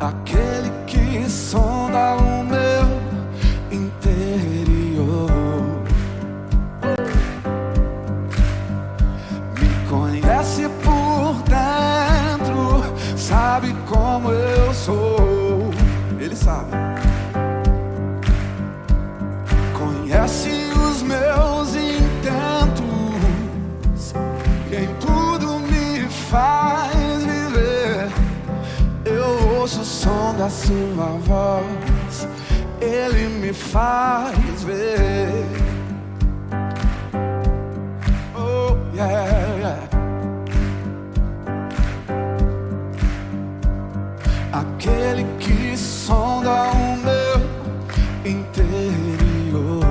aquele que sonda o meu interior, me conhece por dentro, sabe como eu sou. Ele sabe. Conhece os meus intentos e em tudo me faz viver. Eu ouço o som da sua voz, ele me faz ver. Oh, yeah, yeah. Aquele que sonda o meu interior,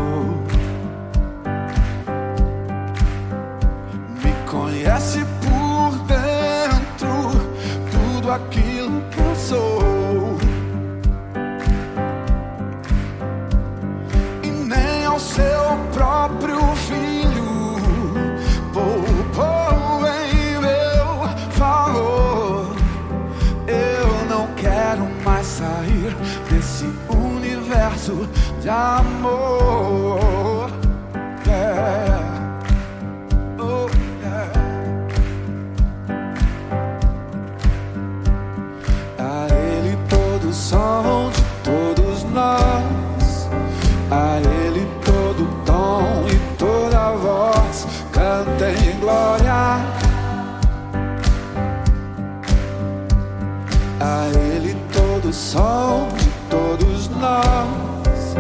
me conhece por dentro, tudo aquilo que eu sou. E nem ao seu próprio filho poupou em meu favor. Eu não quero mais sair desse universo de amor. Yeah. Oh, yeah. A ele todo som de todos nós, a ele todo tom e toda voz cantem glória. A ele todo som de todos nós,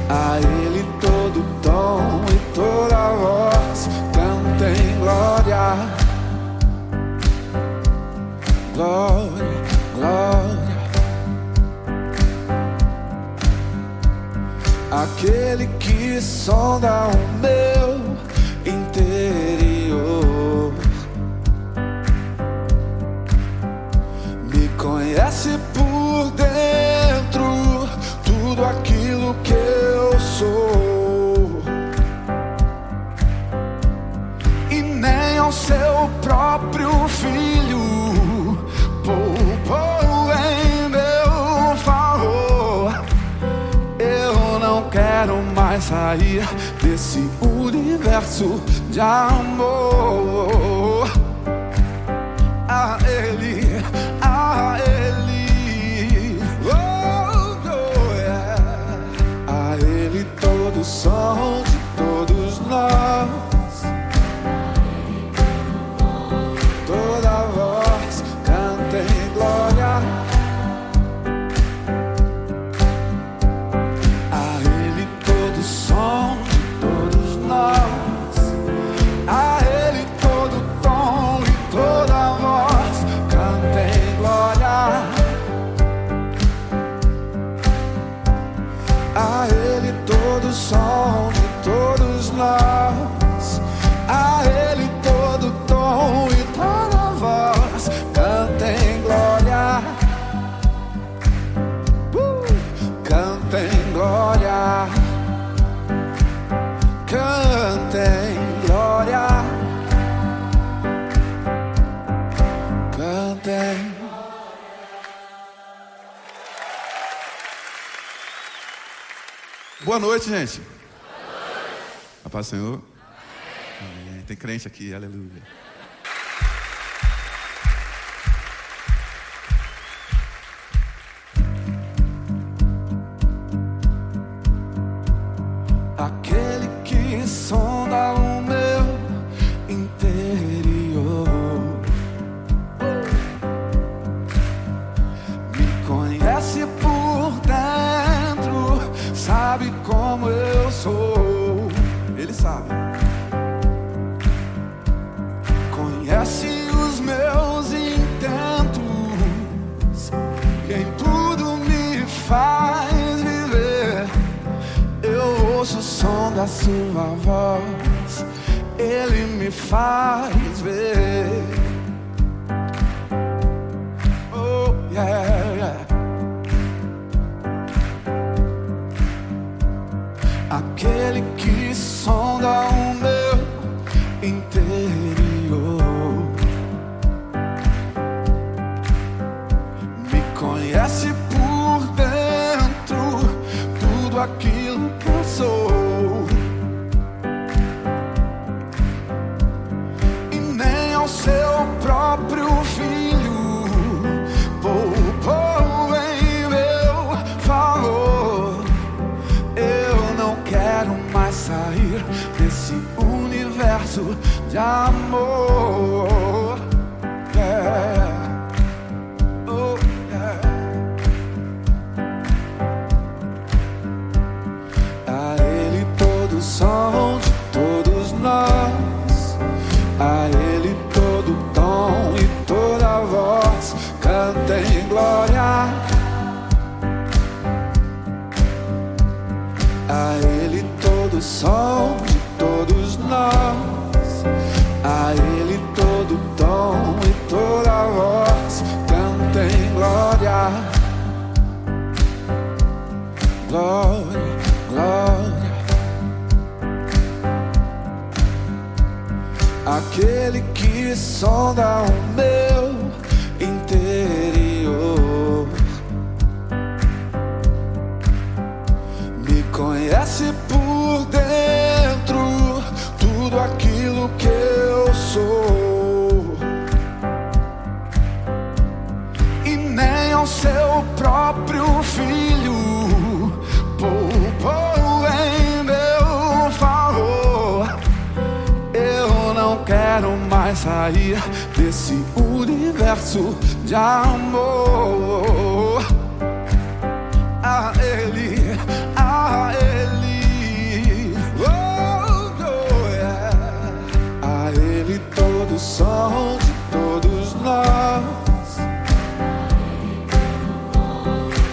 a ele todo tom e toda voz cantem glória. Glória, glória. Aquele que sonda o meu interior, me conhece por dentro, tudo aquilo que eu sou. E nem ao seu próprio filho poupou em meu favor. Eu não quero mais sair desse universo de amor. A ele, a ele, oh, oh, yeah. A ele todo som de todos nós, toda voz cantem glória. A ele todo som de todos nós, a ele todo tom e toda voz cantem glória. A ele todo som de todos nós, a ele todo tom e toda voz cantem glória. Cantem glória, cantem glória, cantem. Boa noite, gente. A paz do Senhor. Amém. Tem crente aqui, aleluia. Aquele que sonda o meu interior, me conhece por dentro, sabe como eu sou. Ele sabe. Conhece os meus intentos e em tudo me faz viver. Eu ouço o som da sua voz, ele me faz ver. Oh, yeah, yeah. Aquele que sonda o meu interior, me conhece conhece por dentro tudo aquilo que eu sou, e nem ao seu próprio filho poupou em meu favor. Eu não quero mais sair desse universo de amor. Oh, yeah. A Ele todo o som de todos nós, a Ele todo o tom e toda a voz cantem glória. A Ele todo o som de todos nós, a Ele todo o tom e toda a voz cantem glória. Glória, glória. Aquele que sonda o meu interior, me conhece por dentro tudo aquilo que eu sou, e nem ao seu próprio filho poupou em meu favor. Eu não quero mais sair desse universo de amor. A Ele, a Ele, oh, oh, yeah. A Ele todo o som de todos nós,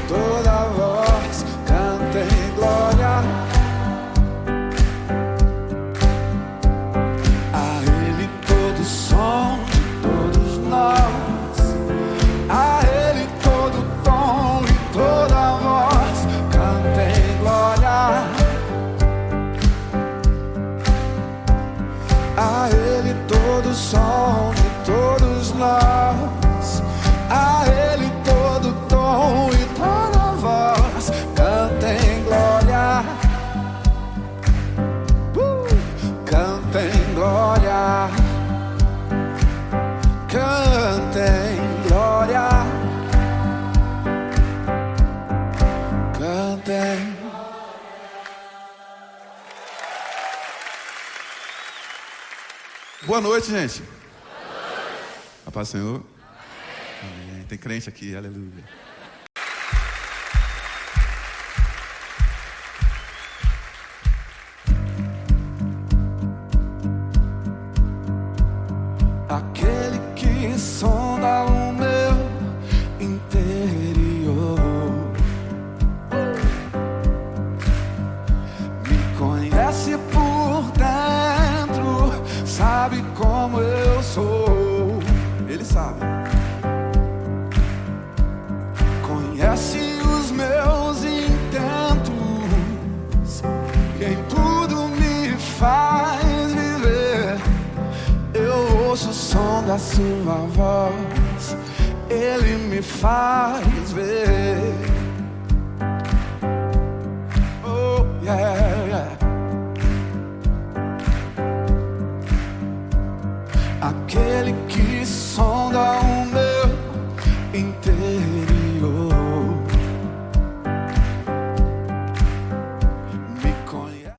toda a voz cantem glória. A Ele todo o som de todos nós, a Ele todo o tom e toda a voz cantem glória. A Ele todo o som de todos nós, a Ele todo o tom e toda a voz cantem glória. Cantem glória, cantem glória, cantem. Boa noite, gente. A paz do Senhor. Amém. Tem crente aqui, aleluia. Aquele que sonda o meu interior, me conhece por dentro, sabe como eu sou. Ele sabe. Conhece os meus intentos, e em tudo me faz viver. Eu ouço o som da sua voz, Ele me faz ver. Oh, yeah, yeah. Aquele que sonda o meu interior, me conhece.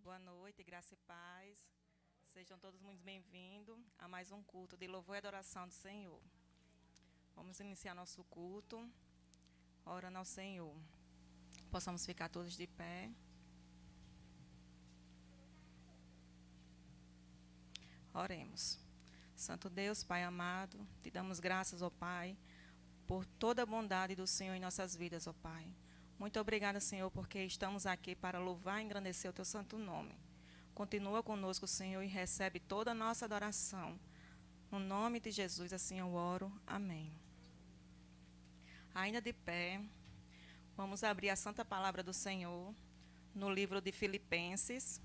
Boa noite, graça e paz. Sejam todos muito bem-vindos a mais um culto de louvor e adoração do Senhor. Vamos iniciar nosso culto, orando ao Senhor. Possamos ficar todos de pé. Oremos. Santo Deus, Pai amado, te damos graças, ó Pai, por toda a bondade do Senhor em nossas vidas, ó Pai. Muito obrigada, Senhor, porque estamos aqui para louvar e engrandecer o Teu santo nome. Continua conosco, Senhor, e recebe toda a nossa adoração. No nome de Jesus, assim eu oro. Amém. Ainda de pé, vamos abrir a santa palavra do Senhor no livro de Filipenses.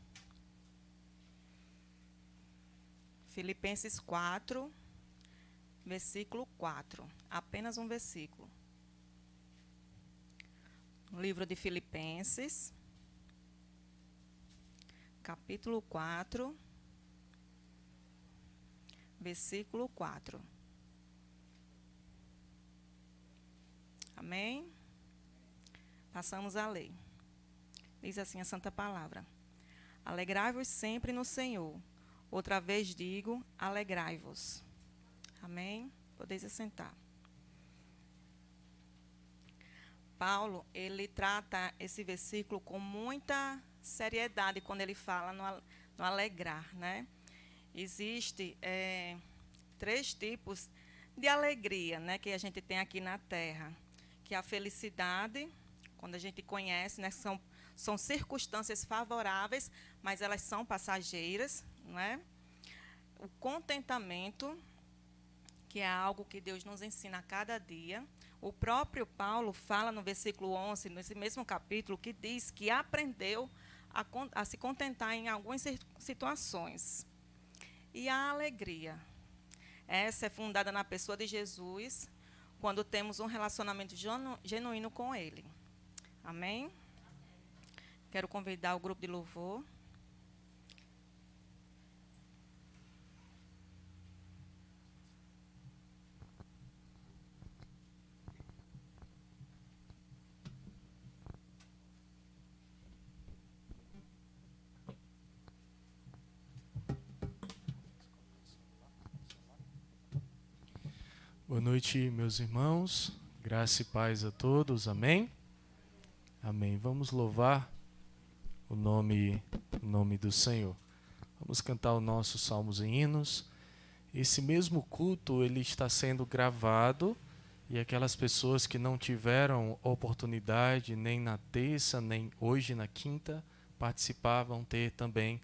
Filipenses 4, versículo 4. Apenas um versículo. No livro de Filipenses, capítulo 4, versículo 4. Amém? Passamos a ler. Diz assim a Santa Palavra: alegrai-vos sempre no Senhor. Outra vez digo, alegrai-vos. Amém? Podeis assentar. Paulo, ele trata esse versículo com muita seriedade quando ele fala no alegrar, né? Existe 3 tipos de alegria, né, que a gente tem aqui na Terra, que é a felicidade, quando a gente conhece, né, são circunstâncias favoráveis, mas elas são passageiras, não é? O contentamento, que é algo que Deus nos ensina a cada dia. O próprio Paulo fala no versículo 11, nesse mesmo capítulo, que diz que aprendeu a se contentar em algumas situações. E a alegria, essa é fundada na pessoa de Jesus, quando temos um relacionamento genuíno com Ele. Amém? Quero convidar o grupo de louvor. Boa noite, meus irmãos. Graça e paz a todos. Amém? Amém. Vamos louvar o nome do Senhor. Vamos cantar os nossos salmos e hinos. Esse mesmo culto, ele está sendo gravado, e aquelas pessoas que não tiveram oportunidade nem na terça, nem hoje na quinta, participar, vão ter também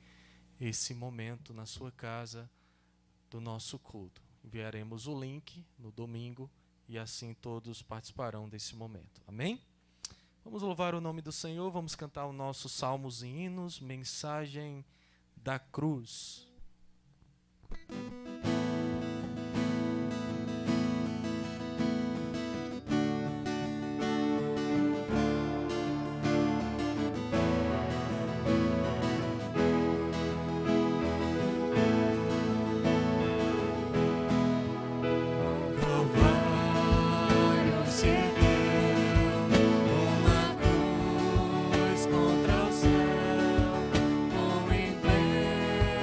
esse momento na sua casa do nosso culto. Enviaremos o link no domingo e assim todos participarão desse momento. Amém? Vamos louvar o nome do Senhor, vamos cantar os nossos salmos e hinos, mensagem da cruz. Contra o céu, como emblema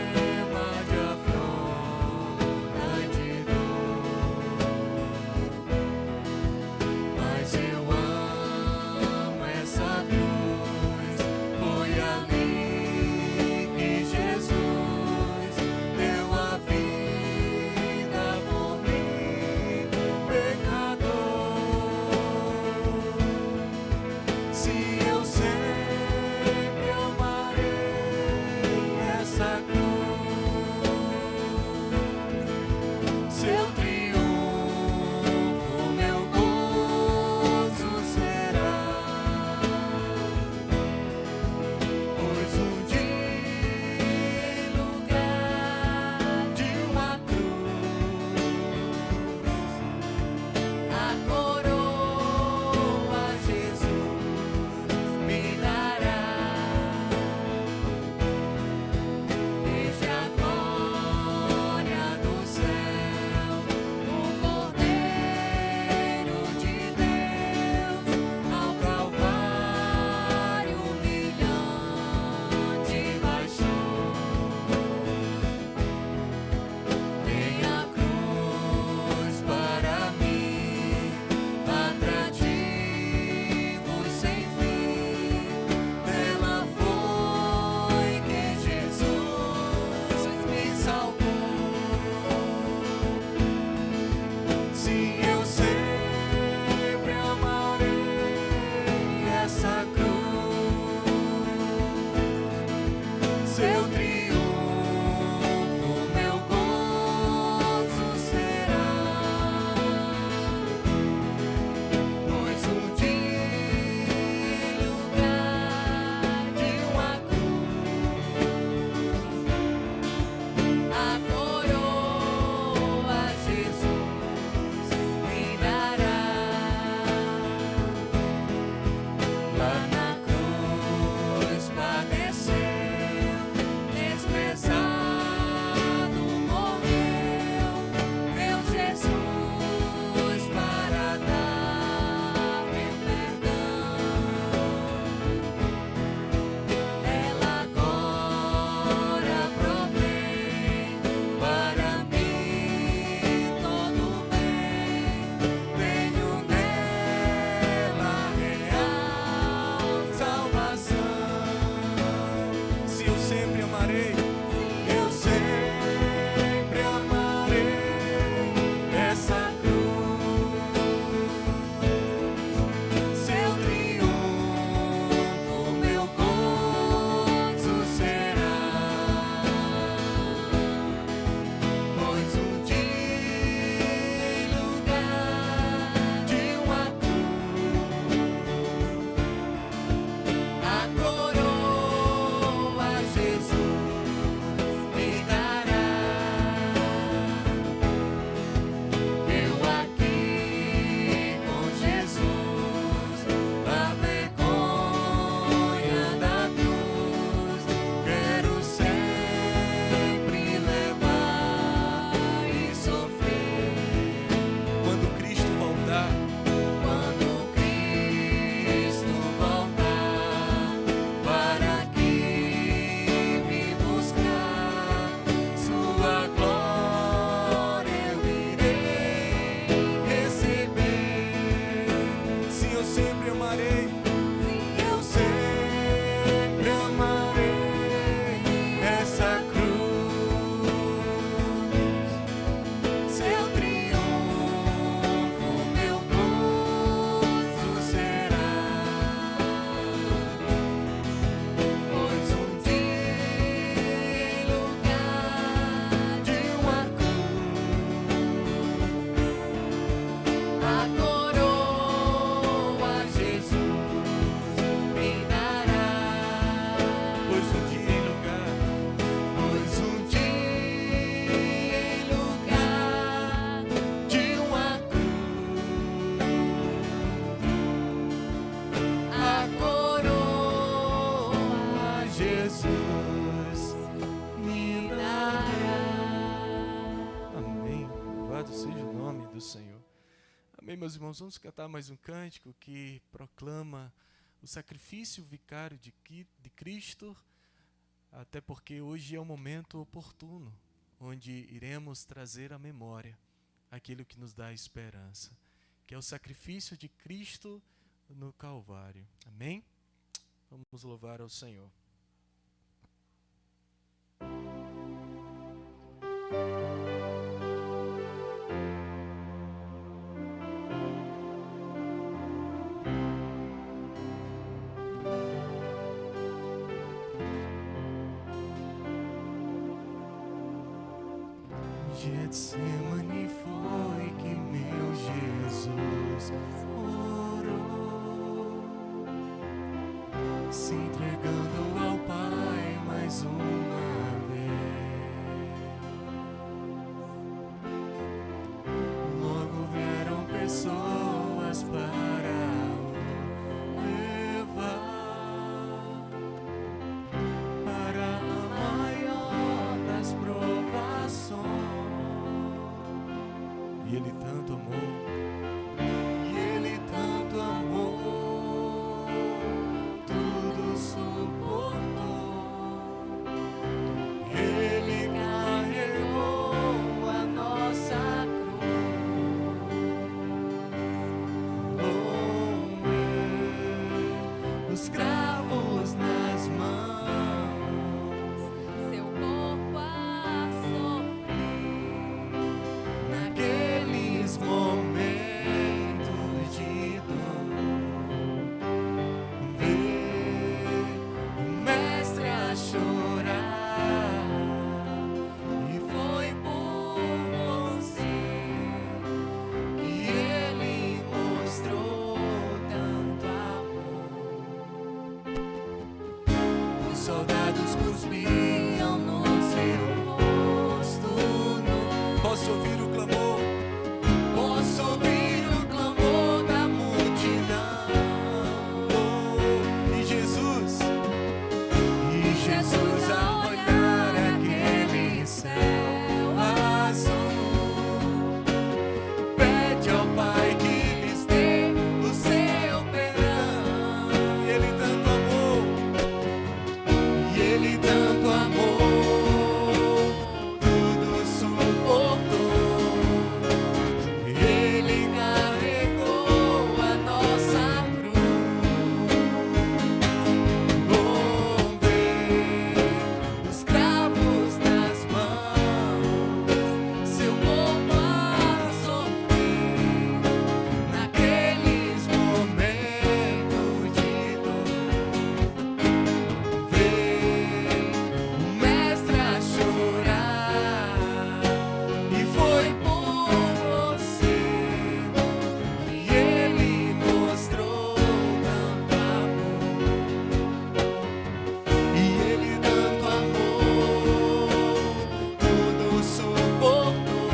de afronta. Amém, meus irmãos? Vamos cantar mais um cântico que proclama o sacrifício vicário de Cristo, até porque hoje é o momento oportuno, onde iremos trazer à memória aquilo que nos dá esperança, que é o sacrifício de Cristo no Calvário. Amém? Vamos louvar ao Senhor. Getsemane foi que meu Jesus orou, se entregando ao Pai mais uma vez. Logo vieram pessoas para o levar para a maior das provações. E Ele tanto amou, tudo suportou. Ele carregou a nossa cruz, com Ele, os cravos nas mãos, seu corpo a sofrer, naqueles momentos de dor. Ver o mestre a chorar, e foi por você que ele mostrou tanto amor. Os soldados cuspiam no seu rosto nu. posso ouvir o clamor, Posso ouvir o clamor da multidão. e Jesus, Jesus, ao olhar aquele céu azul, pede ao Pai que lhes dê o seu perdão. e Ele tanto amou, E ele tanto amou, tudo suportou. Ele carregou a nossa cruz, com ver os cravos nas mãos, seu corpo a sofrer, naqueles momentos de dor. Ver o mestre a chorar, e foi por você que ele mostrou tanto amor. E ele tanto amou, tudo suportou.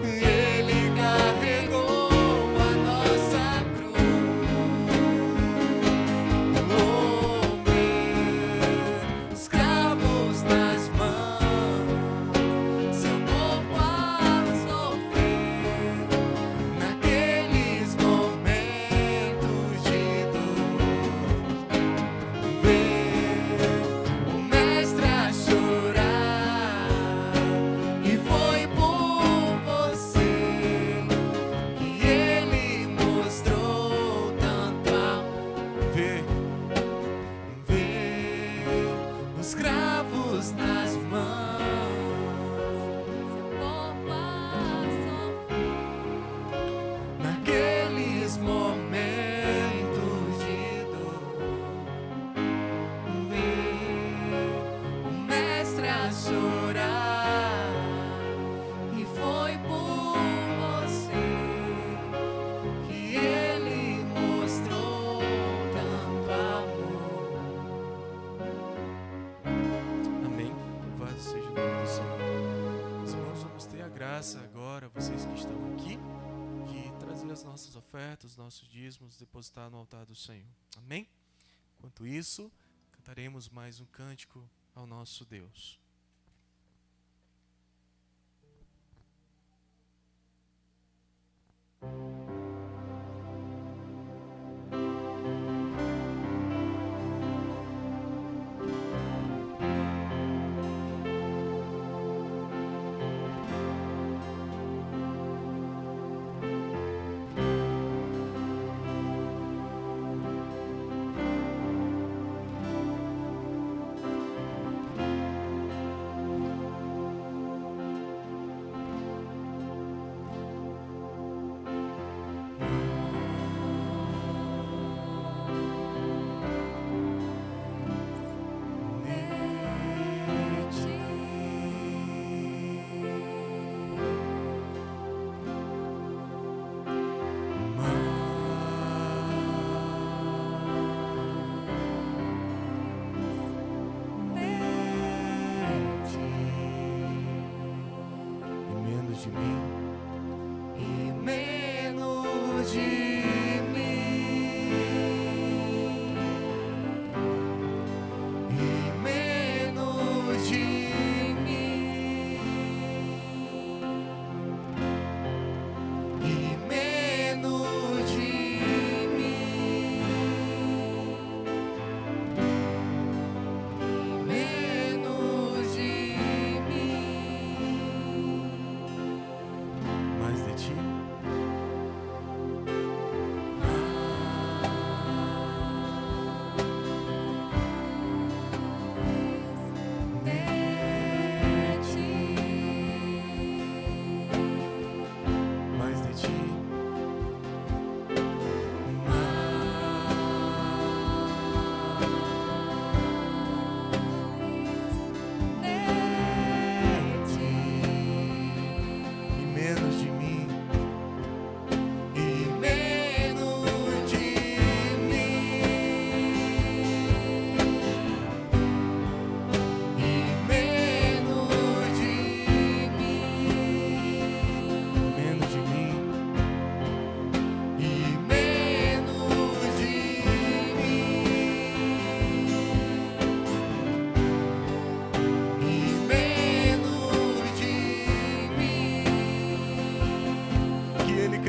Ele carregou a nossa cruz, com os cravos nas mãos, seu corpo a sofrer, naqueles momentos de dor. Ver o mestre a chorar, e foi por você que ele mostrou tanto amor. vê, Ver os cravos nas mãos, seu corpo a sofrer, naqueles momentos de dor. Ver o mestre a chorar, e foi por você que ele mostrou tanto amor. amém. Louvado seja o nome do Senhor. Meus irmãos, vamos ter a graça agora, vocês que estão aqui, de trazer as nossas ofertas, os nossos dízimos, depositar no altar do Senhor. Amém? Enquanto isso, cantaremos mais um cântico ao nosso Deus.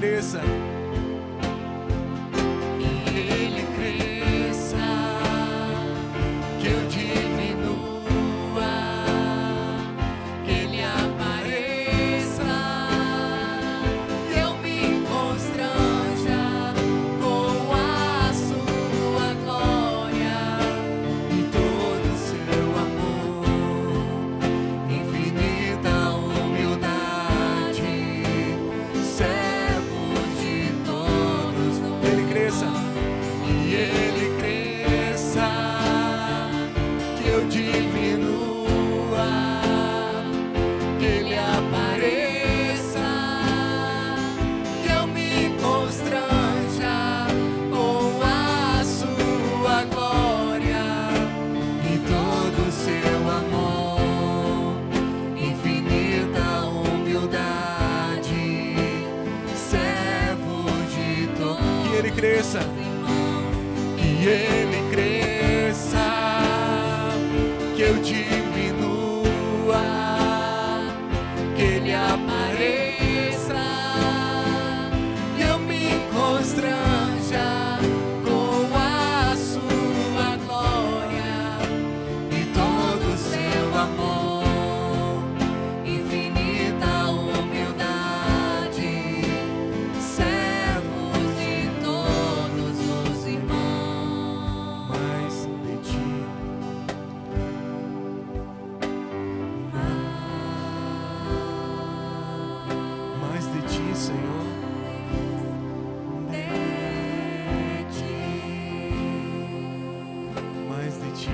cresça. E Ele cresça, que eu diminua, que Ele apareça, que eu me constranja com a sua glória e todo o seu amor, infinita humildade, servo de todos. Ele cresça. E Ele cresça, que eu diminua, que Ele apareça, que eu me constranja com a sua glória e todo o seu amor, infinita humildade, servo de todos. Que Ele cresça. Que Ele cresça, que eu diminua, que Ele apareça, que eu me constranja com a sua glória e todo o seu amor, infinita humildade, servo de todos os irmãos. Mais de ti. Mais de ti, Senhor. Mais de ti.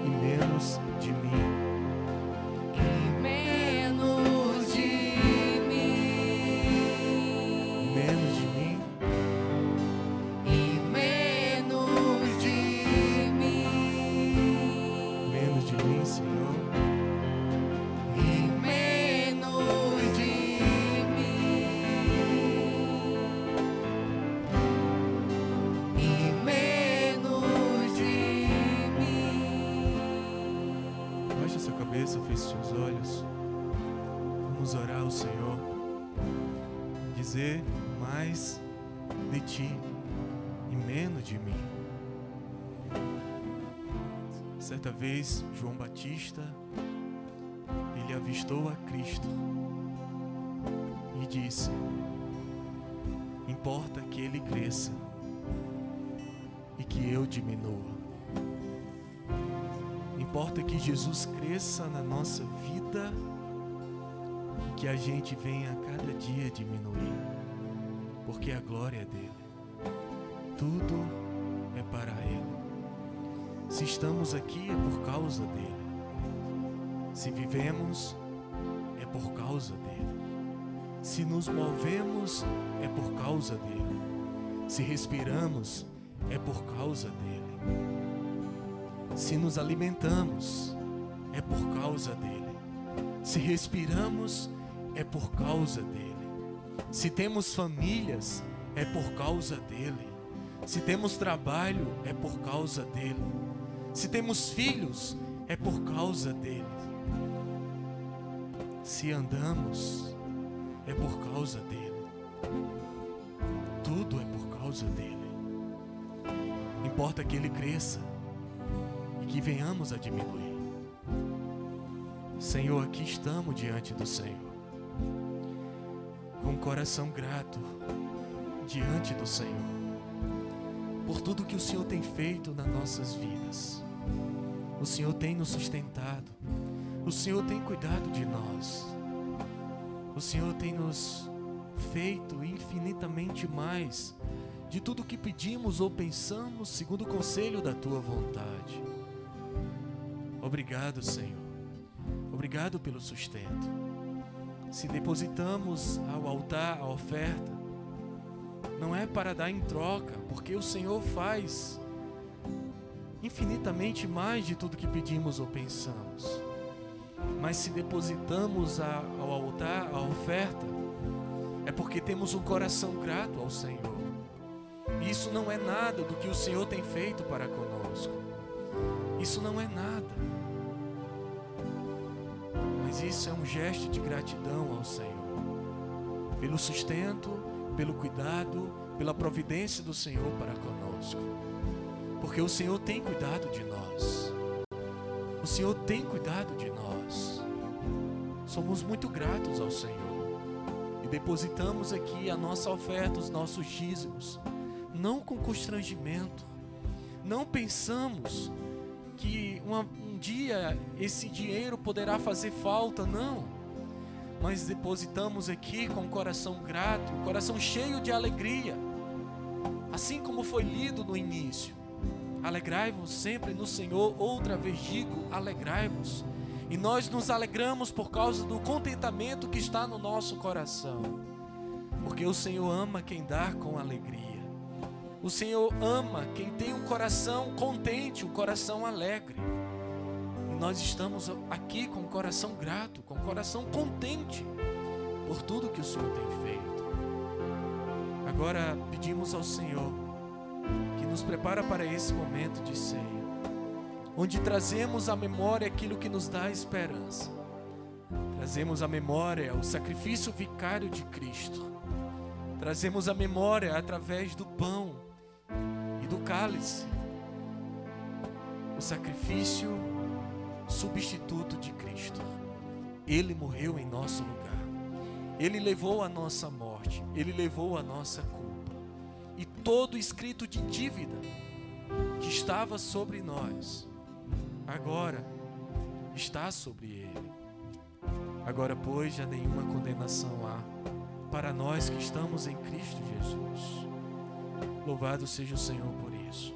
E menos de mim. Menos de mim, Menos de mim. e menos de mim, Menos de mim, Senhor. e menos de mim, e menos de mim. Baixe a sua cabeça, feche seus olhos. Vamos orar ao Senhor. Dizer mais de ti e menos de mim. Certa vez, João Batista, ele avistou a Cristo e disse: importa que ele cresça e que eu diminua. Importa que Jesus cresça na nossa vida e que a gente venha a cada dia diminuir, porque a glória é dele. Tudo é para ele. Se estamos aqui é por causa dele. Se vivemos é por causa dele. Se nos movemos é por causa dele. Se respiramos é por causa dele. Se nos alimentamos é por causa dele. Se respiramos é por causa dele. Se temos famílias é por causa dele. Se temos trabalho é por causa dele. Se temos filhos é por causa dele. Se andamos é por causa dele. Tudo é por causa dele. Importa que ele cresça e que venhamos a diminuir. Senhor, aqui estamos diante do Senhor, com o coração grato diante do Senhor, por tudo que o Senhor tem feito nas nossas vidas. O Senhor tem nos sustentado, o Senhor tem cuidado de nós, o Senhor tem nos feito infinitamente mais de tudo que pedimos ou pensamos, segundo o conselho da Tua vontade. Obrigado, Senhor. Obrigado pelo sustento. Se depositamos ao altar a oferta, não é para dar em troca, porque o Senhor faz infinitamente mais de tudo que pedimos ou pensamos. Mas se depositamos ao altar a oferta, é porque temos um coração grato ao Senhor. Isso não é nada do que o Senhor tem feito para conosco. Isso não é nada. Mas isso é um gesto de gratidão ao Senhor. Pelo sustento, pelo cuidado, pela providência do Senhor para conosco. Porque o Senhor tem cuidado de nós. O Senhor tem cuidado de nós. Somos muito gratos ao Senhor. E depositamos aqui a nossa oferta, os nossos dízimos. Não com constrangimento. Não pensamos que um dia esse dinheiro poderá fazer falta, não. Mas depositamos aqui com o coração grato, coração cheio de alegria. Assim como foi lido no início. Alegrai-vos sempre no Senhor, outra vez digo, alegrai-vos. E nós nos alegramos por causa do contentamento que está no nosso coração. Porque o Senhor ama quem dá com alegria. O Senhor ama quem tem um coração contente, um coração alegre. E nós estamos aqui com o coração grato, com o coração contente por tudo que o Senhor tem feito. Agora pedimos ao Senhor que nos prepara para esse momento de ceia, onde trazemos à memória aquilo que nos dá esperança. Trazemos à memória o sacrifício vicário de Cristo. Trazemos à memória através do pão e do cálice o sacrifício substituto de Cristo. Ele morreu em nosso lugar. Ele levou a nossa morte. Ele levou a nossa culpa. E todo escrito de dívida que estava sobre nós, agora está sobre ele. Agora, pois, já nenhuma condenação há para nós que estamos em Cristo Jesus. Louvado seja o Senhor por isso.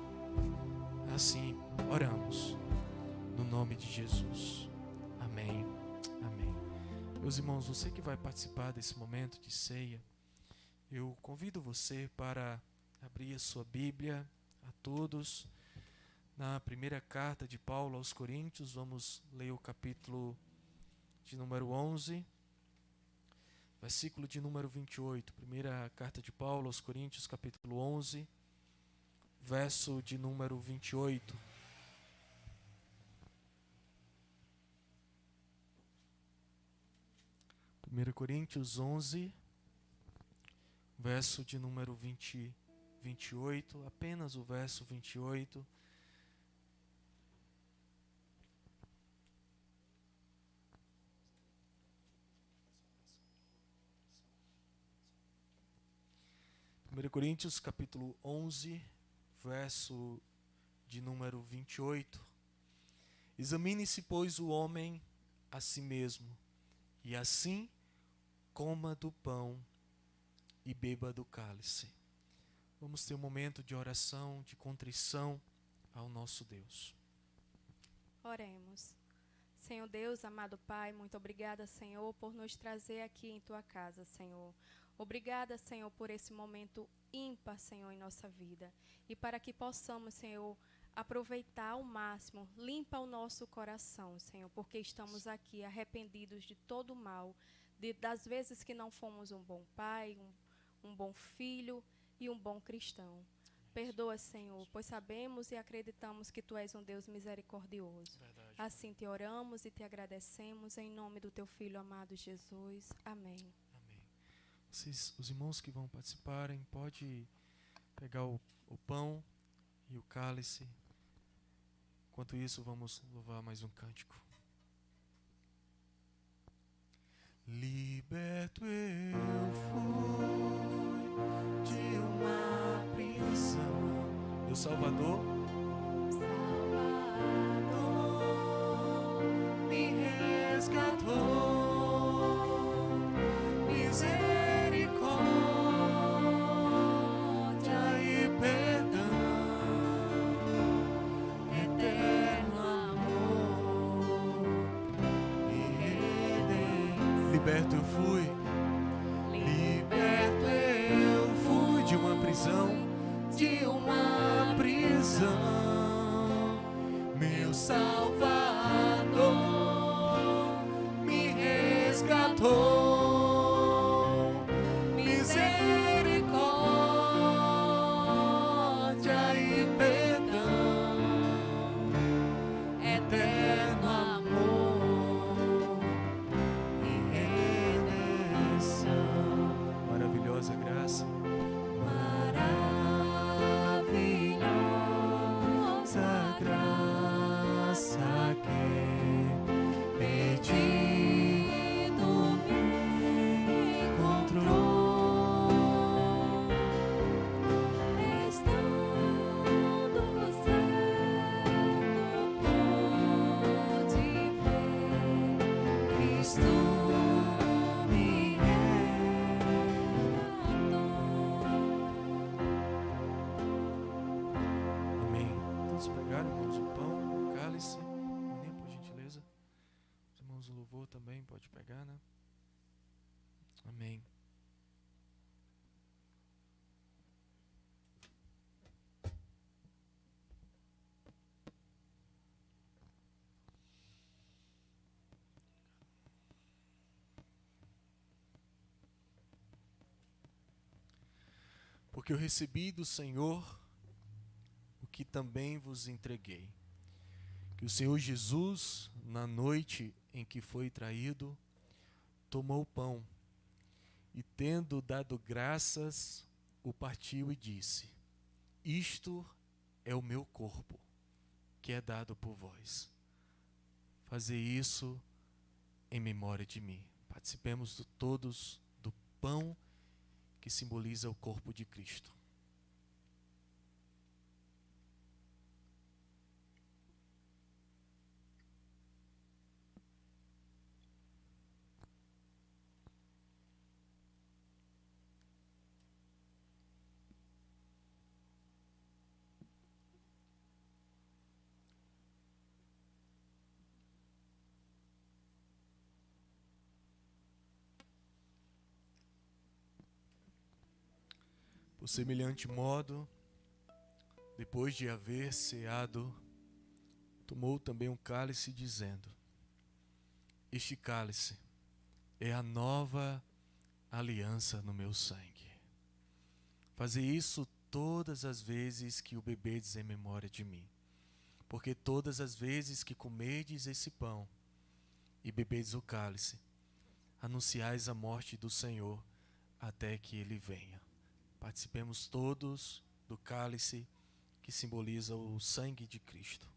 Assim, oramos no nome de Jesus. Amém. Amém. Meus irmãos, você que vai participar desse momento de ceia, eu convido você para abrir a sua Bíblia a todos. Na primeira carta de Paulo aos Coríntios, vamos ler o capítulo de número 11, versículo de número 28. Primeira carta de Paulo aos Coríntios, capítulo 11, verso de número 28. Primeira Coríntios 11, verso de número 28, apenas o verso 28. Primeira Coríntios capítulo 11, verso de número 28. Examine-se, pois, o homem a si mesmo, e assim coma do pão e beba do cálice. Vamos ter um momento de oração, de contrição ao nosso Deus. Oremos. Senhor Deus, amado Pai, muito obrigada, Senhor, por nos trazer aqui em Tua casa, Senhor. Obrigada, Senhor, por esse momento ímpar, Senhor, em nossa vida. E para que possamos, Senhor, aproveitar ao máximo, limpa o nosso coração, Senhor, porque estamos aqui arrependidos de todo o mal, das vezes que não fomos um bom pai, um bom filho e um bom cristão. Perdoa, Senhor, pois sabemos e acreditamos que Tu és um Deus misericordioso. Verdade. Assim te oramos e te agradecemos em nome do Teu Filho amado Jesus. Amém. Amém. Os irmãos que vão participarem, pode pegar o pão e o cálice. Enquanto isso, vamos louvar mais um cântico. Liberto eu fui de uma prisão. Meu Salvador, Salvador me resgatou, misericórdia e perdão, eterno amor e redenção. liberto eu fui. Liberto eu fui De uma prisão, de uma prisão, meu Salvador me resgatou, misericórdia pegar, irmãos, o pão, o cálice. Maninha, por gentileza. Os irmãos do louvor também pode pegar, né? Amém. Porque eu recebi do Senhor o que também vos entreguei. Que o Senhor Jesus, na noite em que foi traído, tomou o pão e, tendo dado graças, o partiu e disse: Isto é o meu corpo, que é dado por vós. Fazei isso em memória de mim. Participemos todos do pão que simboliza o corpo de Cristo. Por semelhante modo, depois de haver ceado, tomou também um cálice, dizendo: Este cálice é a nova aliança no meu sangue. Fazei isso todas as vezes que o bebedes em memória de mim. Porque todas as vezes que comerdes esse pão e bebedes o cálice, anunciais a morte do Senhor até que ele venha. Participemos todos do cálice que simboliza o sangue de Cristo.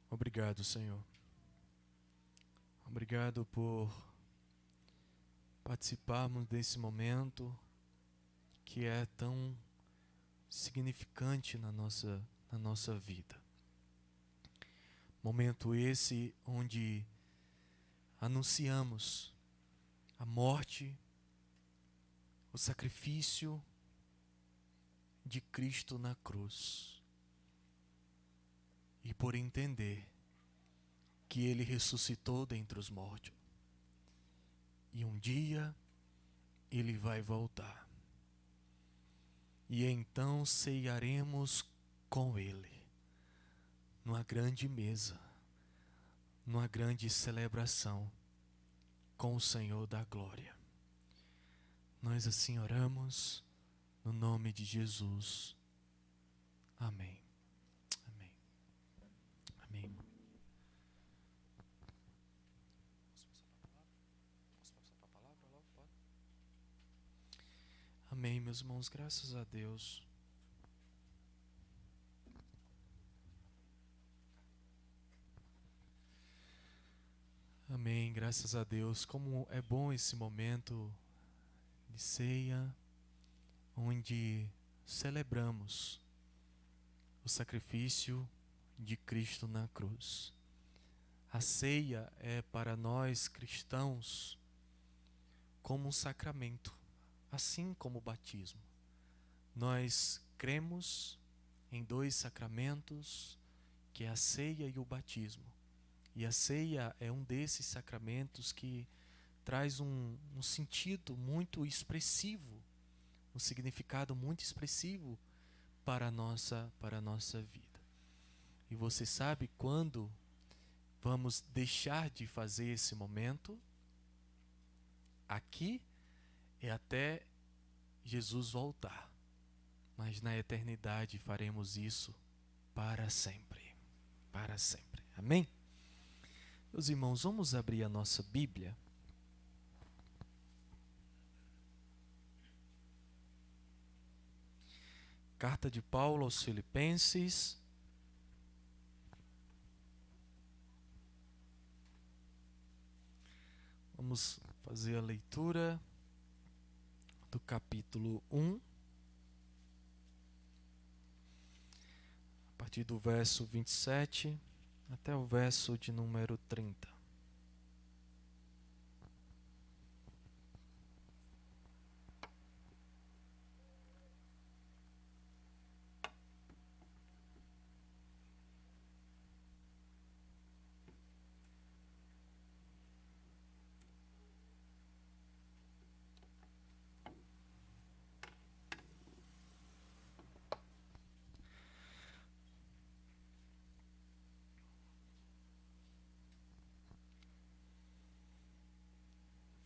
Obrigado, Senhor. Obrigado por participarmos desse momento que é tão significante na nossa vida. Momento esse onde anunciamos a morte, o sacrifício de Cristo na cruz. E por entender que Ele ressuscitou dentre os mortos. E um dia Ele vai voltar. E então ceiaremos com Ele, numa grande mesa, numa grande celebração com o Senhor da glória. Nós assim oramos no nome de Jesus. Amém. Amém. Amém. Amém, meus irmãos, graças a Deus. Amém, graças a Deus. Como é bom esse momento de ceia, onde celebramos o sacrifício de Cristo na cruz. A ceia é para nós cristãos como um sacramento, assim como o batismo. Nós cremos em dois sacramentos, que é a ceia e o batismo. E a ceia é um desses sacramentos que traz um sentido muito expressivo, um significado muito expressivo para a nossa vida. E você sabe quando vamos deixar de fazer esse momento? Aqui é até Jesus voltar. Mas na eternidade faremos isso para sempre. Para sempre. Amém? Meus irmãos, vamos abrir a nossa Bíblia. Carta de Paulo aos Filipenses. Vamos fazer a leitura do capítulo 1, a partir do verso 27 até o verso de número 30.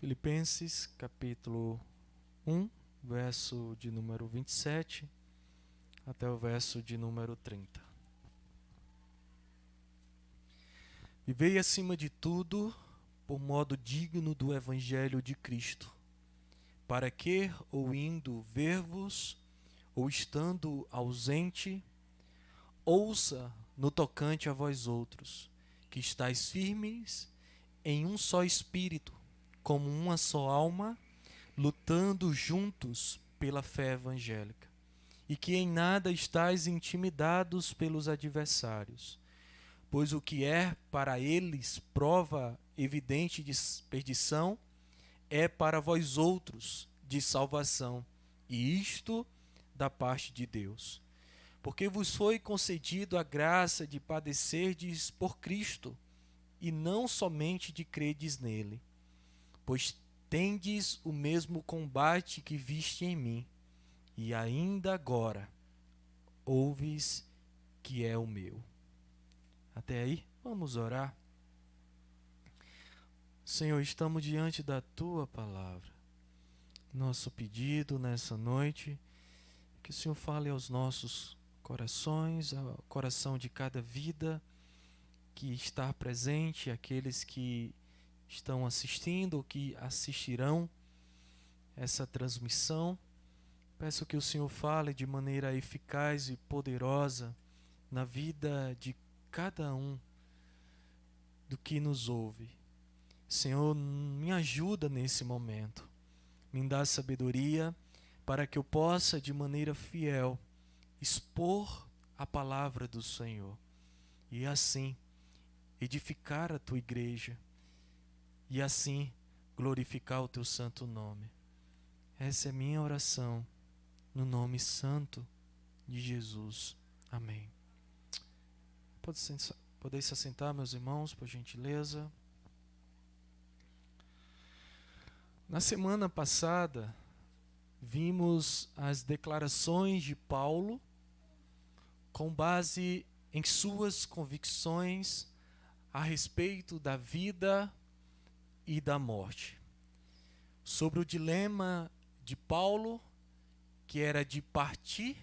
Filipenses, capítulo 1, verso de número 27, até o verso de número 30. Vivei acima de tudo por modo digno do Evangelho de Cristo, para que, ou indo ver-vos, ou estando ausente, ouça no tocante a vós outros, que estáis firmes em um só espírito, como uma só alma, lutando juntos pela fé evangélica, e que em nada estáis intimidados pelos adversários, pois o que é para eles prova evidente de perdição, é para vós outros de salvação, e isto da parte de Deus. Porque vos foi concedido a graça de padecerdes por Cristo, e não somente de credes nele, pois tendes o mesmo combate que viste em mim, e ainda agora ouves que é o meu. Até aí, vamos orar. Senhor, estamos diante da Tua palavra. Nosso pedido nessa noite, que o Senhor fale aos nossos corações, ao coração de cada vida que está presente, aqueles que estão assistindo ou que assistirão essa transmissão. Peço que o Senhor fale de maneira eficaz e poderosa na vida de cada um do que nos ouve. Senhor, me ajuda nesse momento. Me dá sabedoria para que eu possa, de maneira fiel, expor a palavra do Senhor e assim edificar a Tua igreja e assim glorificar o Teu santo nome. Essa é a minha oração, no nome santo de Jesus. Amém. Podeis se assentar, meus irmãos, por gentileza. Na semana passada, vimos as declarações de Paulo com base em suas convicções a respeito da vida e da morte. Sobre o dilema de Paulo, que era de partir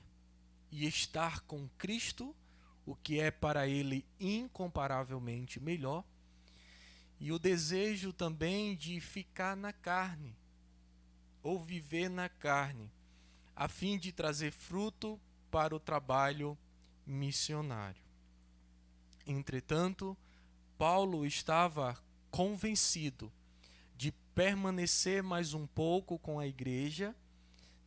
e estar com Cristo, o que é para ele incomparavelmente melhor, e o desejo também de ficar na carne, ou viver na carne, a fim de trazer fruto para o trabalho missionário. Entretanto, Paulo estava convencido de permanecer mais um pouco com a igreja,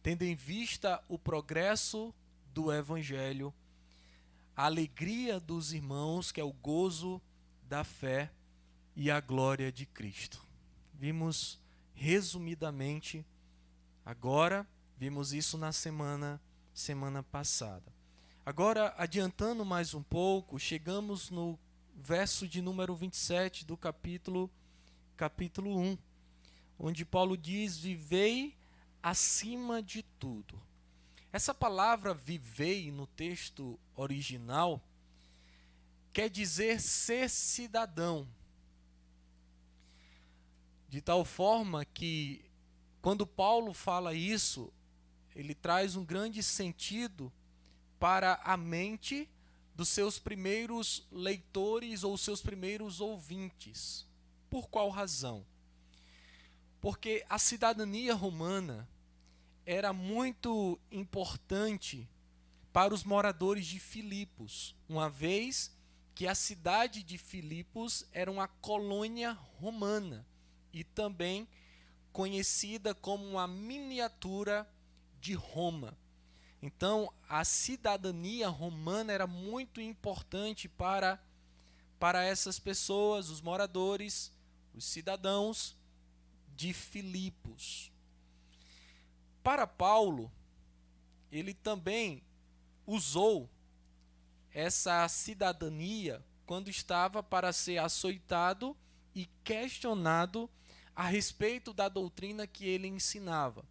tendo em vista o progresso do Evangelho, a alegria dos irmãos, que é o gozo da fé e a glória de Cristo. Vimos resumidamente agora, vimos isso na semana passada. Agora, adiantando mais um pouco, chegamos no verso de número 27 do capítulo 1, onde Paulo diz: vivei acima de tudo. Essa palavra vivei no texto original quer dizer ser cidadão, de tal forma que quando Paulo fala isso, ele traz um grande sentido para a mente dos seus primeiros leitores ou seus primeiros ouvintes. Por qual razão? Porque a cidadania romana era muito importante para os moradores de Filipos, uma vez que a cidade de Filipos era uma colônia romana e também conhecida como uma miniatura de Roma. Então, a cidadania romana era muito importante para para essas pessoas, os moradores, os cidadãos de Filipos. Para Paulo, ele também usou essa cidadania quando estava para ser açoitado e questionado a respeito da doutrina que ele ensinava.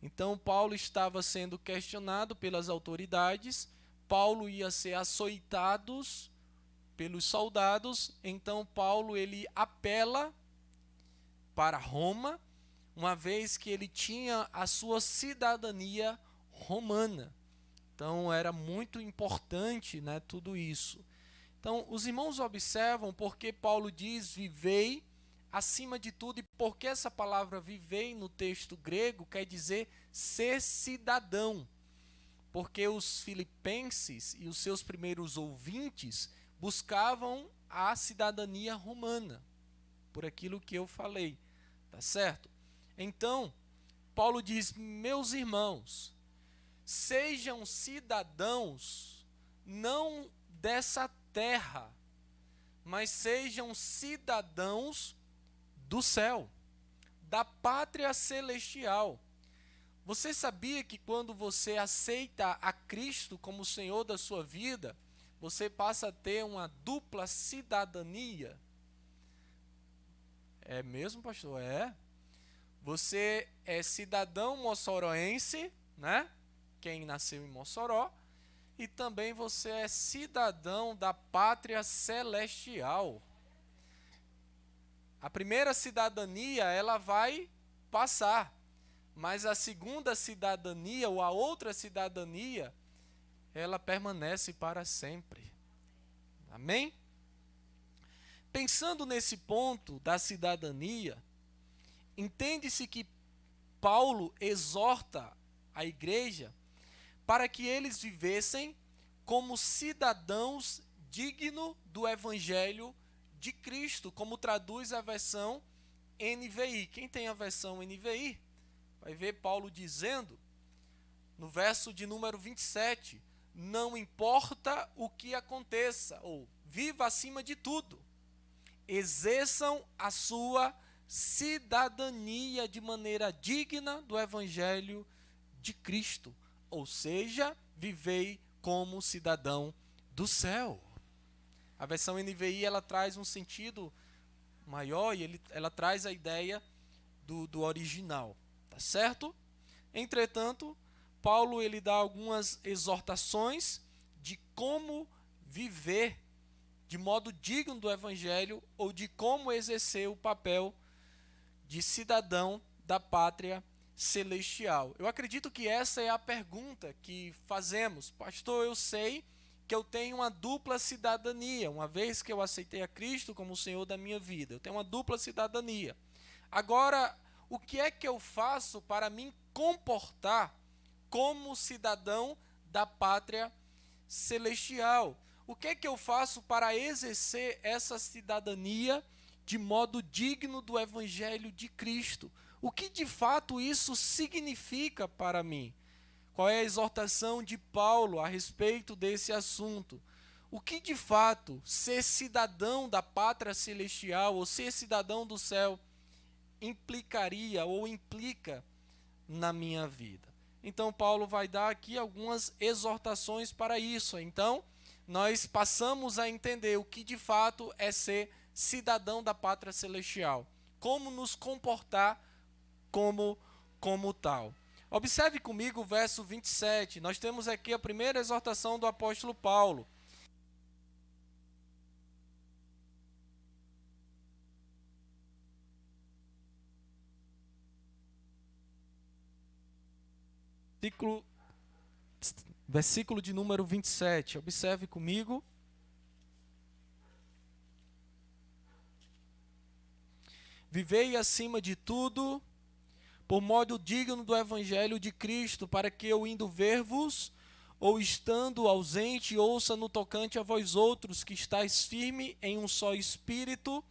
Então, Paulo estava sendo questionado pelas autoridades, Paulo ia ser açoitado pelos soldados, então Paulo ele apela para Roma, uma vez que ele tinha a sua cidadania romana. Então, era muito importante, né, tudo isso. Então, os irmãos observam porque Paulo diz, vivei acima de tudo, e porque essa palavra vivei no texto grego quer dizer ser cidadão. Porque os filipenses e os seus primeiros ouvintes buscavam a cidadania romana, por aquilo que eu falei, tá certo? Então, Paulo diz, meus irmãos, sejam cidadãos não dessa terra, mas sejam cidadãos do céu, da pátria celestial. Você sabia que quando você aceita a Cristo como Senhor da sua vida, você passa a ter uma dupla cidadania? É mesmo, pastor? É. Você é cidadão moçoroense, né? Quem nasceu em Mossoró. E também você é cidadão da pátria celestial. A primeira cidadania, ela vai passar. Mas a segunda cidadania, ou a outra cidadania, ela permanece para sempre. Amém? Pensando nesse ponto da cidadania, entende-se que Paulo exorta a igreja para que eles vivessem como cidadãos dignos do Evangelho de Cristo, como traduz a versão NVI. Quem tem a versão NVI, vai ver Paulo dizendo, no verso de número 27, não importa o que aconteça, ou viva acima de tudo, exerçam a sua cidadania de maneira digna do Evangelho de Cristo, ou seja, vivei como cidadão do céu. A versão NVI, ela traz um sentido maior e ela traz a ideia do original, tá certo? Entretanto, Paulo ele dá algumas exortações de como viver de modo digno do Evangelho ou de como exercer o papel de cidadão da pátria celestial. Eu acredito que essa é a pergunta que fazemos. Pastor, eu sei que eu tenho uma dupla cidadania, uma vez que eu aceitei a Cristo como o Senhor da minha vida. Eu tenho uma dupla cidadania. Agora, o que é que eu faço para me comportar como cidadão da pátria celestial? O que é que eu faço para exercer essa cidadania de modo digno do Evangelho de Cristo? O que de fato isso significa para mim? Qual é a exortação de Paulo a respeito desse assunto? O que de fato ser cidadão da pátria celestial ou ser cidadão do céu implicaria ou implica na minha vida? Então Paulo vai dar aqui algumas exortações para isso. Então nós passamos a entender o que de fato é ser cidadão da pátria celestial. Como nos comportar como tal. Observe comigo o verso 27. Nós temos aqui a primeira exortação do apóstolo Paulo. Versículo de número 27. Observe comigo. Vivei acima de tudo por modo digno do Evangelho de Cristo, para que eu indo ver-vos, ou estando ausente, ouça no tocante a vós outros, que estáis firme em um só espírito,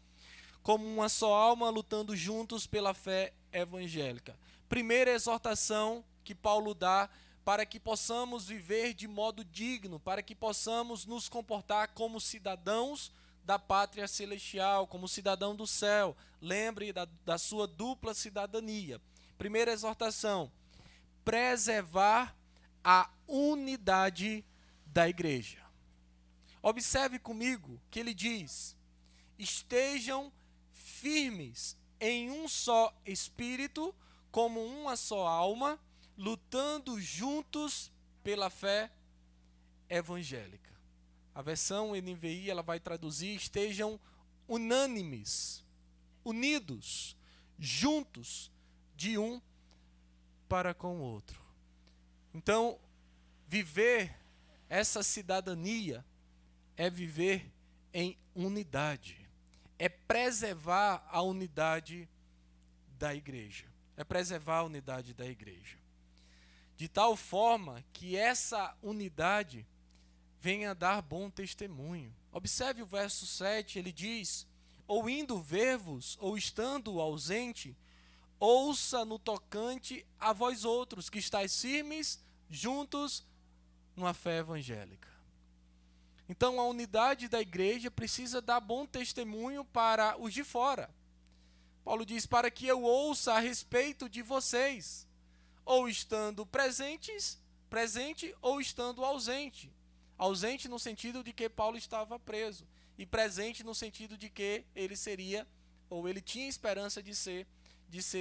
como uma só alma, lutando juntos pela fé evangélica. Primeira exortação que Paulo dá para que possamos viver de modo digno, para que possamos nos comportar como cidadãos da pátria celestial, como cidadão do céu. Lembre da sua dupla cidadania. Primeira exortação: preservar a unidade da igreja. Observe comigo que ele diz: estejam firmes em um só espírito, como uma só alma, lutando juntos pela fé evangélica. A versão NVI, ela vai traduzir: estejam unânimes, unidos, juntos, de um para com o outro. Então, viver essa cidadania é viver em unidade, é preservar a unidade da igreja, é preservar a unidade da igreja, de tal forma que essa unidade venha dar bom testemunho. Observe o verso 7, ele diz: ou indo ver-vos, ou estando ausente, ouça no tocante a vós outros, que estáis firmes, juntos, numa fé evangélica. Então, a unidade da igreja precisa dar bom testemunho para os de fora. Paulo diz: para que eu ouça a respeito de vocês, ou estando presente, ou estando ausente. Ausente no sentido de que Paulo estava preso, e presente no sentido de que ele seria, ou ele tinha esperança de ser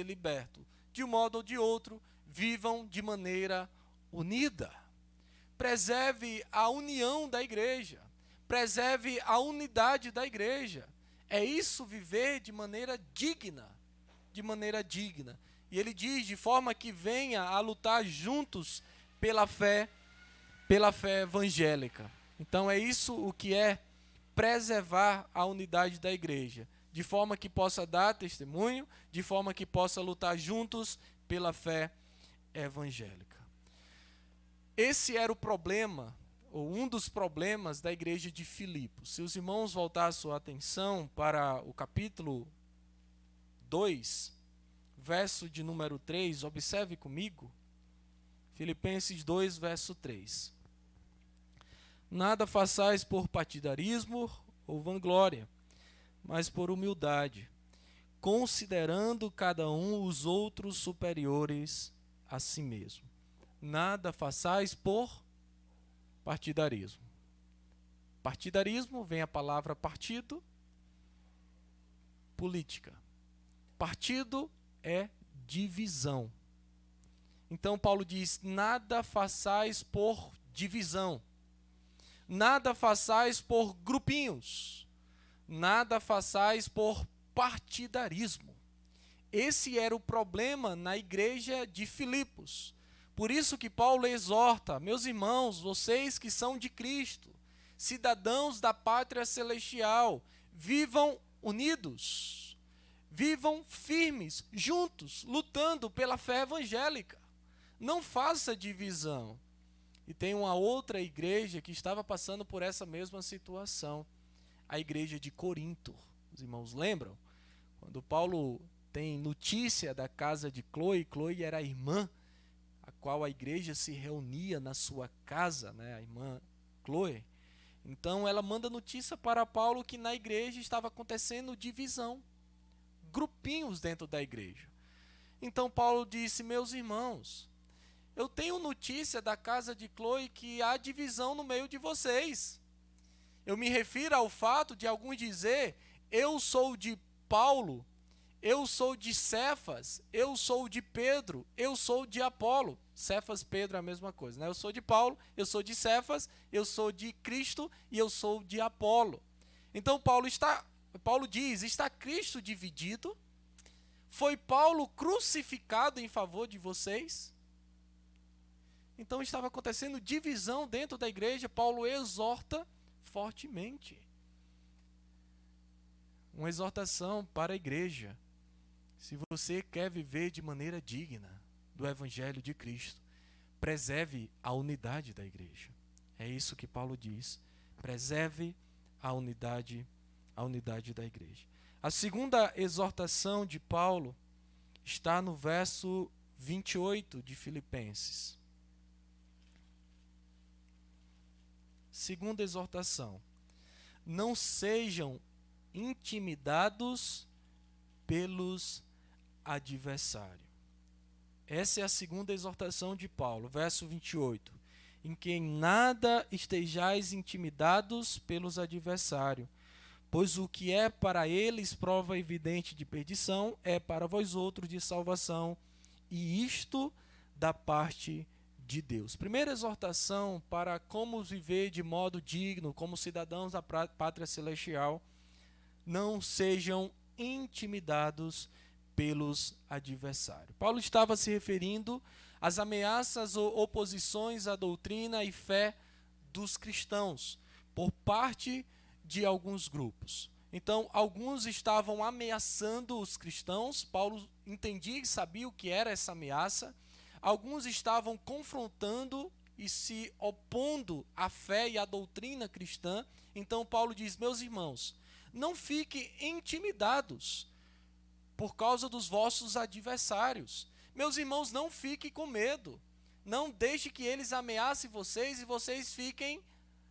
liberto. De um modo ou de outro, vivam de maneira unida. Preserve a união da igreja, preserve a unidade da igreja. É isso, viver de maneira digna, de maneira digna. E ele diz: de forma que venha a lutar juntos pela fé evangélica. Então é isso o que é preservar a unidade da igreja, de forma que possa dar testemunho, de forma que possa lutar juntos pela fé evangélica. Esse era o problema, ou um dos problemas da igreja de Filipos. Se os irmãos voltar a sua atenção para o capítulo 2, verso de número 3, observe comigo. Filipenses 2, verso 3. Nada façais por partidarismo ou vanglória, mas por humildade, considerando cada um os outros superiores a si mesmo. Nada façais por partidarismo. Partidarismo, vem a palavra partido, política. Partido é divisão. Então Paulo diz: nada façais por divisão, nada façais por grupinhos, nada façais por partidarismo. Esse era o problema na igreja de Filipos. Por isso que Paulo exorta: meus irmãos, vocês que são de Cristo, cidadãos da pátria celestial, vivam unidos, vivam firmes, juntos, lutando pela fé evangélica. Não faça divisão. E tem uma outra igreja que estava passando por essa mesma situação, a igreja de Corinto. Os irmãos lembram? Quando Paulo tem notícia da casa de Chloe, Chloe era a irmã a qual a igreja se reunia na sua casa, né, a irmã Chloe. Então ela manda notícia para Paulo que na igreja estava acontecendo divisão, grupinhos dentro da igreja. Então Paulo disse: meus irmãos, eu tenho notícia da casa de Chloe que há divisão no meio de vocês. Eu me refiro ao fato de alguns dizer: eu sou de Paulo, eu sou de Cefas, eu sou de Pedro, eu sou de Apolo. Cefas, Pedro é a mesma coisa, né? Eu sou de Paulo, eu sou de Cefas, eu sou de Cristo e eu sou de Apolo. Então Paulo diz: está Cristo dividido? Foi Paulo crucificado em favor de vocês? Então estava acontecendo divisão dentro da igreja. Paulo exorta fortemente. Uma exortação para a igreja. Se você quer viver de maneira digna do Evangelho de Cristo, preserve a unidade da igreja. É isso que Paulo diz. Preserve a unidade da igreja. A segunda exortação de Paulo está no verso 28 de Filipenses. Segunda exortação: não sejam intimidados pelos adversários. Essa é a segunda exortação de Paulo, verso 28. Em que em nada estejais intimidados pelos adversários, pois o que é para eles prova evidente de perdição, é para vós outros de salvação, e isto da parte de Deus. Primeira exortação para como viver de modo digno, como cidadãos da pátria celestial: não sejam intimidados pelos adversários. Paulo estava se referindo às ameaças ou oposições à doutrina e fé dos cristãos por parte de alguns grupos. Então, alguns estavam ameaçando os cristãos. Paulo entendia e sabia o que era essa ameaça. Alguns estavam confrontando e se opondo à fé e à doutrina cristã. Então, Paulo diz: meus irmãos, não fiquem intimidados por causa dos vossos adversários. Meus irmãos, não fiquem com medo. Não deixe que eles ameacem vocês e vocês fiquem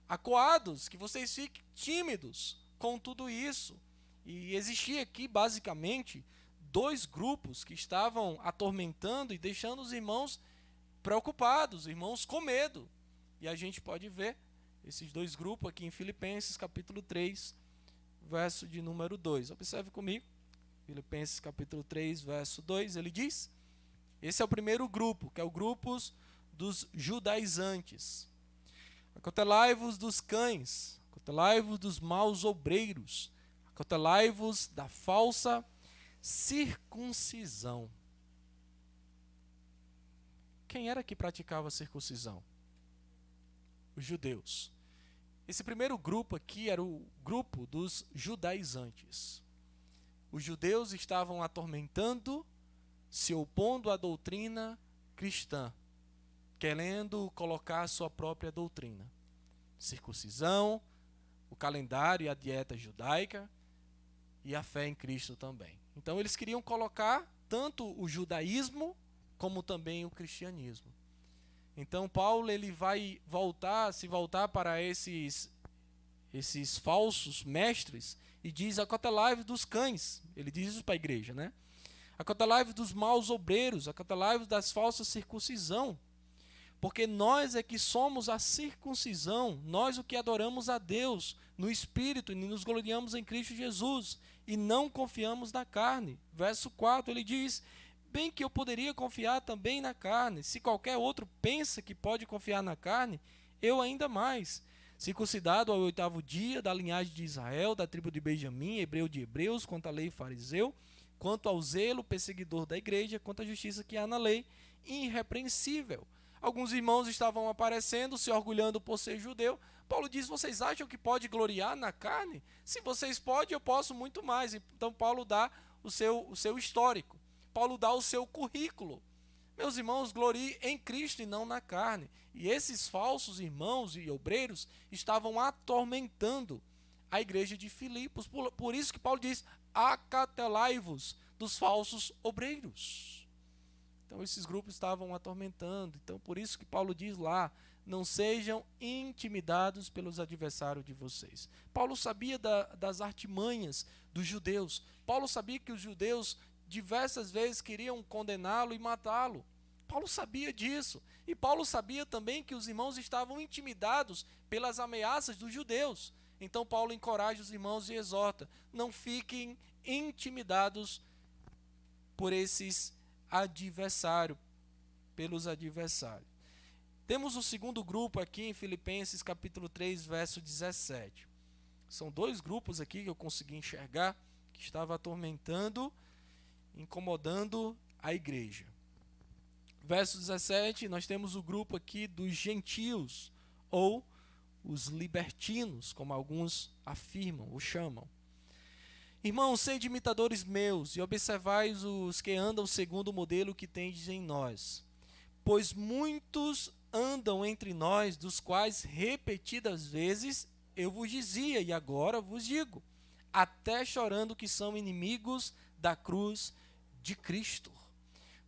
acuados, que vocês fiquem tímidos com tudo isso. E existia aqui, basicamente, dois grupos que estavam atormentando e deixando os irmãos preocupados, irmãos com medo. E a gente pode ver esses dois grupos aqui em Filipenses, capítulo 3, verso de número 2. Observe comigo. Filipenses capítulo 3, verso 2, ele diz: esse é o primeiro grupo, que é o grupo dos judaizantes. Acautelai-vos dos cães, acautelai-vos dos maus obreiros, acautelai-vos da falsa circuncisão. Quem era que praticava a circuncisão? Os judeus. Esse primeiro grupo aqui era o grupo dos judaizantes. Os judeus estavam atormentando, se opondo à doutrina cristã, querendo colocar a sua própria doutrina. Circuncisão, o calendário e a dieta judaica e a fé em Cristo também. Então eles queriam colocar tanto o judaísmo como também o cristianismo. Então Paulo ele vai se voltar para esses falsos mestres e diz: acautelai-vos dos cães. Ele diz isso para a igreja, né? Acautelai-vos dos maus obreiros, acautelai-vos das falsas circuncisão. Porque nós é que somos a circuncisão, nós o que adoramos a Deus no Espírito e nos gloriamos em Cristo Jesus e não confiamos na carne. Verso 4, ele diz: bem que eu poderia confiar também na carne. Se qualquer outro pensa que pode confiar na carne, eu ainda mais. Circuncidado ao 8º dia, da linhagem de Israel, da tribo de Benjamim, hebreu de hebreus, quanto à lei fariseu, quanto ao zelo, perseguidor da igreja, quanto à justiça que há na lei, irrepreensível. Alguns irmãos estavam aparecendo, se orgulhando por ser judeu. Paulo diz: vocês acham que pode gloriar na carne? Se vocês podem, eu posso muito mais. Então Paulo dá o seu histórico. Paulo dá o seu currículo. Meus irmãos, glorie em Cristo e não na carne. E esses falsos irmãos e obreiros estavam atormentando a igreja de Filipos. Por isso que Paulo diz: acautelai-vos dos falsos obreiros. Então esses grupos estavam atormentando. Então por isso que Paulo diz lá: não sejam intimidados pelos adversários de vocês. Paulo sabia das artimanhas dos judeus. Paulo sabia que os judeus diversas vezes queriam condená-lo e matá-lo. Paulo sabia disso. E Paulo sabia também que os irmãos estavam intimidados pelas ameaças dos judeus. Então Paulo encoraja os irmãos e exorta: não fiquem intimidados por esses adversários, pelos adversários. Temos o segundo grupo aqui em Filipenses capítulo 3, verso 17. São dois grupos aqui que eu consegui enxergar que estavam atormentando, incomodando a igreja. Verso 17, nós temos o grupo aqui dos gentios, ou os libertinos, como alguns afirmam ou chamam. Irmãos, sede imitadores meus, e observais os que andam segundo o modelo que tendes em nós. Pois muitos andam entre nós, dos quais repetidas vezes eu vos dizia, e agora vos digo, até chorando que são inimigos da cruz de Cristo.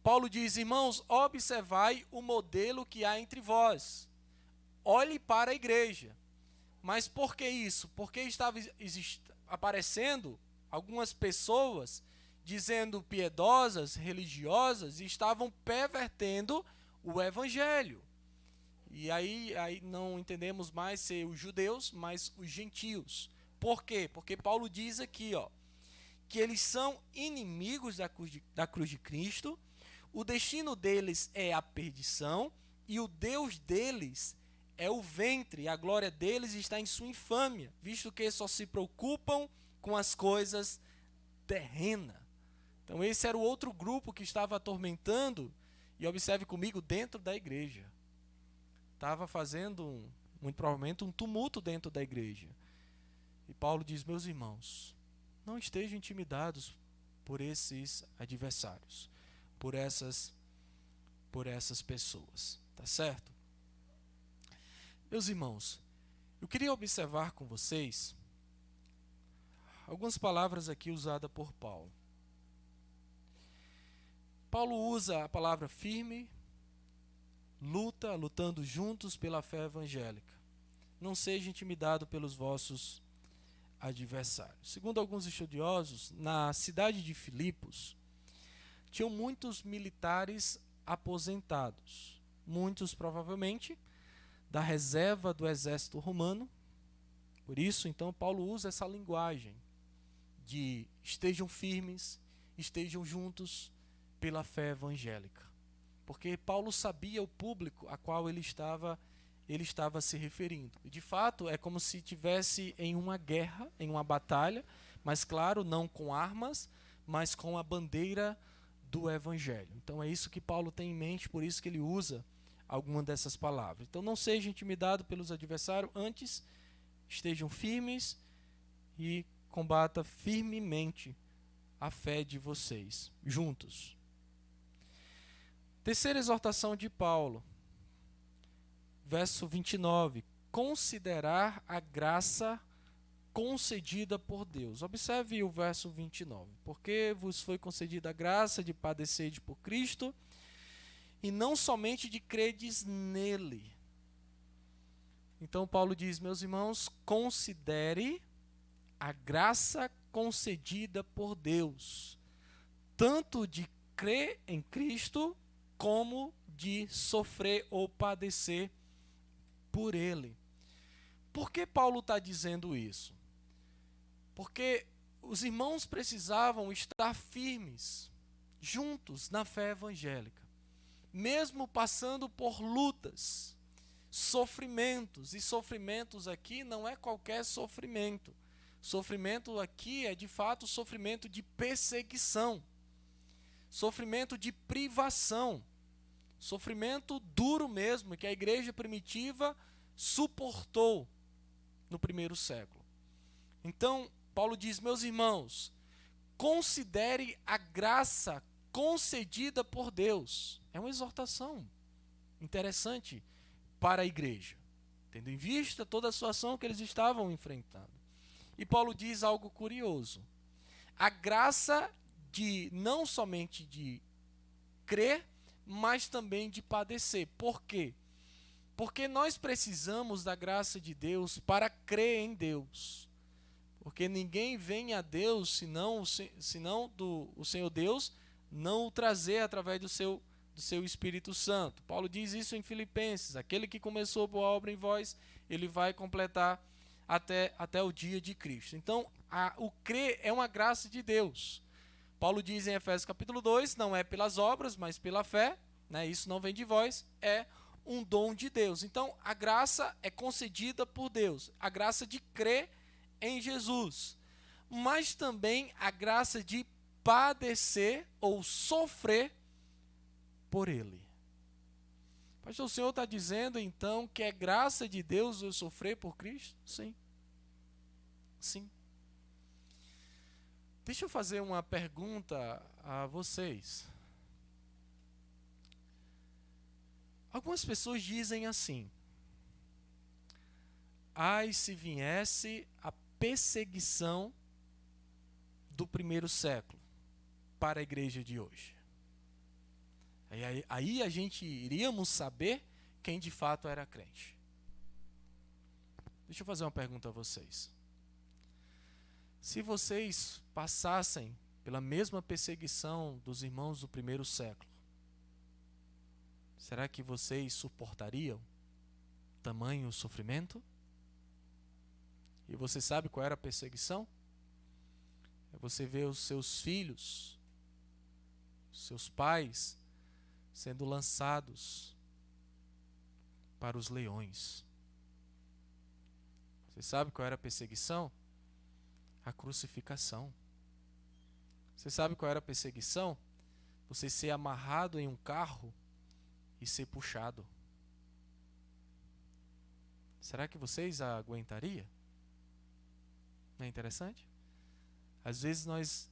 Paulo diz: irmãos, observai o modelo que há entre vós. Olhe para a igreja. Mas por que isso? Porque estava aparecendo algumas pessoas dizendo piedosas, religiosas, e estavam pervertendo o evangelho. E aí não entendemos mais ser os judeus, mas os gentios. Por quê? Porque Paulo diz aqui, que eles são inimigos da cruz de Cristo, o destino deles é a perdição, e o Deus deles é o ventre, e a glória deles está em sua infâmia, visto que só se preocupam com as coisas terrenas. Então esse era o outro grupo que estava atormentando, e observe comigo, dentro da igreja. Estava fazendo, muito provavelmente, um tumulto dentro da igreja. E Paulo diz, meus irmãos, não estejam intimidados por esses adversários, por essas pessoas, tá certo? Meus irmãos, eu queria observar com vocês algumas palavras aqui usadas por Paulo. Paulo usa a palavra firme, lutando juntos pela fé evangélica. Não seja intimidado pelos vossos adversários. Segundo alguns estudiosos, na cidade de Filipos, tinham muitos militares aposentados, muitos provavelmente da reserva do exército romano. Por isso, então, Paulo usa essa linguagem de estejam firmes, estejam juntos pela fé evangélica. Porque Paulo sabia o público a qual ele estava se referindo. E de fato, é como se estivesse em uma guerra, em uma batalha, mas claro, não com armas, mas com a bandeira do evangelho. Então é isso que Paulo tem em mente, por isso que ele usa alguma dessas palavras. Então não seja intimidado pelos adversários, antes estejam firmes e combata firmemente a fé de vocês, juntos. Terceira exortação de Paulo, verso 29, considerar a graça concedida por Deus. Observe o verso 29. Porque vos foi concedida a graça de padecer por Cristo, e não somente de credes nele. Então Paulo diz, meus irmãos, considere a graça concedida por Deus, tanto de crer em Cristo, como de sofrer ou padecer por ele. Por que Paulo está dizendo isso? Porque os irmãos precisavam estar firmes, juntos na fé evangélica, mesmo passando por lutas, sofrimentos. E sofrimentos aqui não é qualquer sofrimento. Sofrimento aqui é de fato sofrimento de perseguição, sofrimento de privação, sofrimento duro mesmo, que a igreja primitiva suportou no primeiro século. Então, Paulo diz, meus irmãos, considere a graça concedida por Deus. É uma exortação interessante para a igreja, tendo em vista toda a situação que eles estavam enfrentando. E Paulo diz algo curioso. A graça de não somente de crer, mas também de padecer. Por quê? Porque nós precisamos da graça de Deus para crer em Deus. Porque ninguém vem a Deus senão o Senhor Deus não o trazer através do seu Espírito Santo. Paulo diz isso em Filipenses. Aquele que começou a boa obra em vós, ele vai completar até o dia de Cristo. Então, o crer é uma graça de Deus. Paulo diz em Efésios capítulo 2, não é pelas obras, mas pela fé, né? Isso não vem de vós, é um dom de Deus. Então, a graça é concedida por Deus, a graça de crer em Jesus, mas também a graça de padecer ou sofrer por Ele. Pastor, o Senhor está dizendo então que é graça de Deus eu sofrer por Cristo? Sim. Sim. Deixa eu fazer uma pergunta a vocês. Algumas pessoas dizem assim: ai, se viesse a perseguição do primeiro século para a igreja de hoje. Aí a gente iríamos saber quem de fato era crente. Deixa eu fazer uma pergunta a vocês. Se vocês passassem pela mesma perseguição dos irmãos do primeiro século, será que vocês suportariam tamanho sofrimento? E você sabe qual era a perseguição? É você ver os seus filhos, seus pais, sendo lançados para os leões. Você sabe qual era a perseguição? A crucificação. Você sabe qual era a perseguição? Você ser amarrado em um carro e ser puxado. Será que vocês a aguentariam? Não é interessante? Às vezes nós,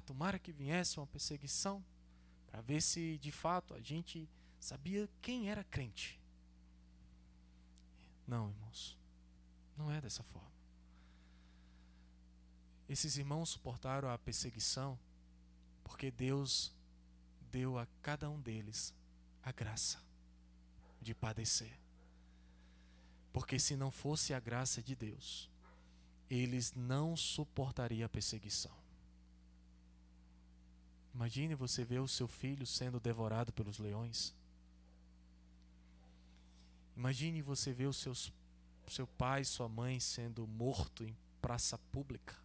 tomara que viesse uma perseguição, para ver se de fato a gente sabia quem era crente. Não, irmãos, não é dessa forma. Esses irmãos suportaram a perseguição porque Deus deu a cada um deles a graça de padecer. Porque se não fosse a graça de Deus, eles não suportariam a perseguição. Imagine você ver o seu filho sendo devorado pelos leões. Imagine você ver seu pai, sua mãe sendo morto em praça pública,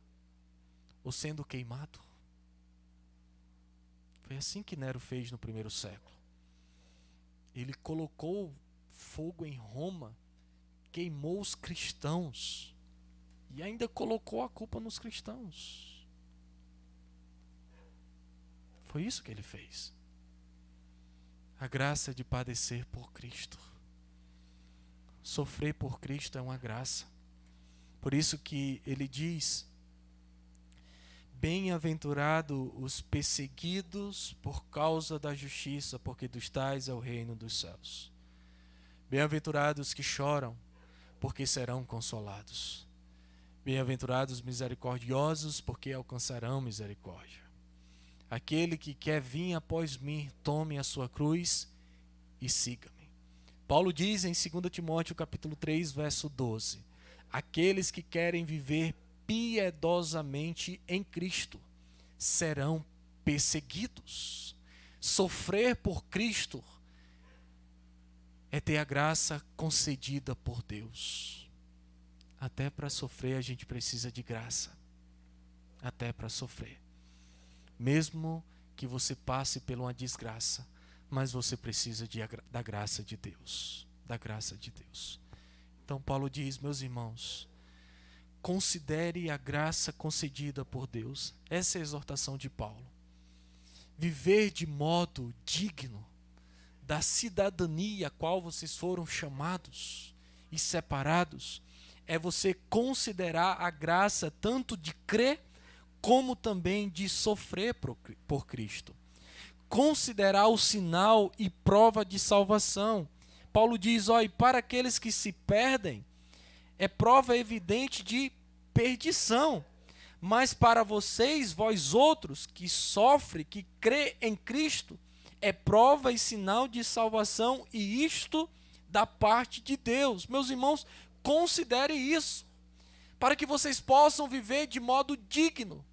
ou sendo queimado. Foi assim que Nero fez no primeiro século. Ele colocou fogo em Roma, queimou os cristãos e ainda colocou a culpa nos cristãos. Foi isso que ele fez. A graça de padecer por Cristo. Sofrer por Cristo é uma graça. Por isso que ele diz: bem-aventurado os perseguidos por causa da justiça, porque dos tais é o reino dos céus. Bem-aventurados os que choram, porque serão consolados. Bem-aventurados os misericordiosos, porque alcançarão misericórdia. Aquele que quer vir após mim, tome a sua cruz e siga-me. Paulo diz em 2 Timóteo capítulo 3, verso 12: aqueles que querem viver piedosamente em Cristo serão perseguidos. Sofrer por Cristo é ter a graça concedida por Deus. Até para sofrer a gente precisa de graça. Até para sofrer. Mesmo que você passe por uma desgraça, mas você precisa da graça de Deus. Da graça de Deus. Então Paulo diz: meus irmãos, considere a graça concedida por Deus. Essa é a exortação de Paulo. Viver de modo digno da cidadania a qual vocês foram chamados e separados é você considerar a graça tanto de crer como também de sofrer por Cristo. Considerar o sinal e prova de salvação. Paulo diz: e para aqueles que se perdem, é prova evidente de perdição. Mas para vocês, vós outros, que sofrem, que crê em Cristo, é prova e sinal de salvação, e isto da parte de Deus. Meus irmãos, considere isso, para que vocês possam viver de modo digno,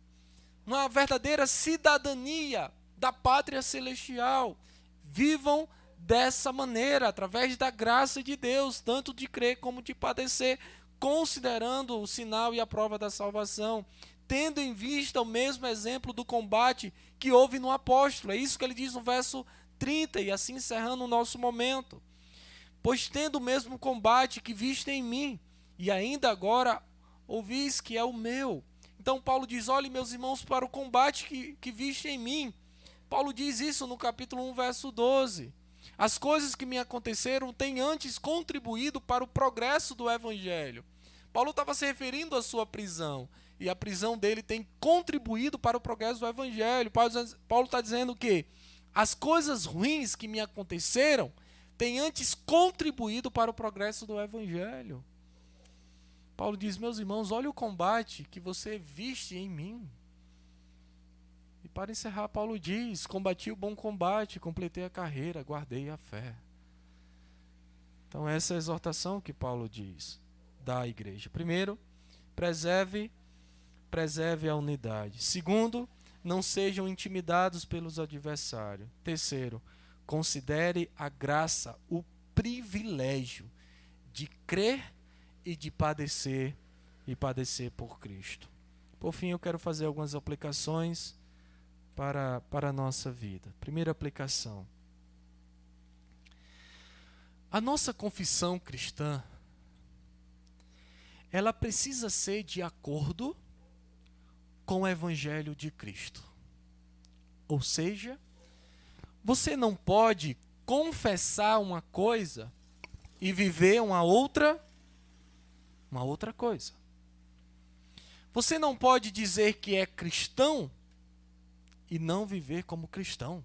uma verdadeira cidadania da pátria celestial. Vivam dessa maneira, através da graça de Deus, tanto de crer como de padecer, considerando o sinal e a prova da salvação, tendo em vista o mesmo exemplo do combate que houve no apóstolo. É isso que ele diz no verso 30, e assim encerrando o nosso momento. Pois tendo o mesmo combate que viste em mim, e ainda agora ouvis que é o meu. Então Paulo diz: olhe, meus irmãos, para o combate que viste em mim. Paulo diz isso no capítulo 1, verso 12. As coisas que me aconteceram têm antes contribuído para o progresso do Evangelho. Paulo estava se referindo à sua prisão, e a prisão dele tem contribuído para o progresso do Evangelho. Paulo está dizendo que as coisas ruins que me aconteceram têm antes contribuído para o progresso do Evangelho. Paulo diz: meus irmãos, olha o combate que você viste em mim. E para encerrar, Paulo diz: combati o bom combate, completei a carreira, guardei a fé. Então essa é a exortação que Paulo diz. da igreja. Primeiro, preserve a unidade. Segundo, não sejam intimidados pelos adversários. Terceiro, considere a graça, o privilégio de crer e de padecer por Cristo. Por fim, eu quero fazer algumas aplicações para a nossa vida. Primeira aplicação. A nossa confissão cristã, ela precisa ser de acordo com o Evangelho de Cristo. Ou seja, você não pode confessar uma coisa e viver uma outra coisa. Você não pode dizer que é cristão e não viver como cristão.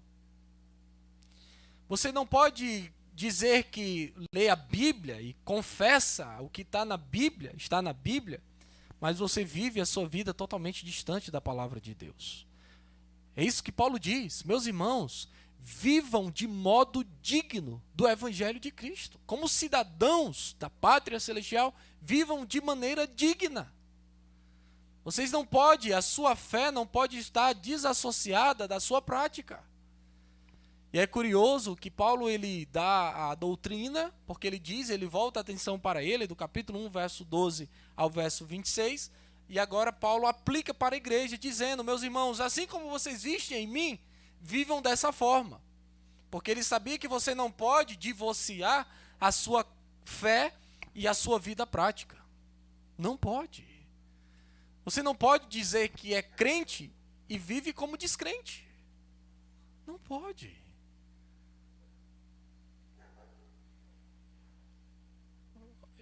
Você não pode dizer que lê a Bíblia e confessa o que está na Bíblia, mas você vive a sua vida totalmente distante da palavra de Deus. É isso que Paulo diz. Meus irmãos, vivam de modo digno do Evangelho de Cristo. Como cidadãos da pátria celestial, vivam de maneira digna. Vocês não podem, a sua fé não pode estar desassociada da sua prática. E é curioso que Paulo ele dá a doutrina, porque ele volta a atenção para ele, do capítulo 1, verso 12 ao verso 26, e agora Paulo aplica para a igreja, dizendo, meus irmãos, assim como vocês vistem em mim, vivam dessa forma. Porque ele sabia que você não pode divorciar a sua fé e a sua vida prática. Não pode. Você não pode dizer que é crente e vive como descrente. Não pode.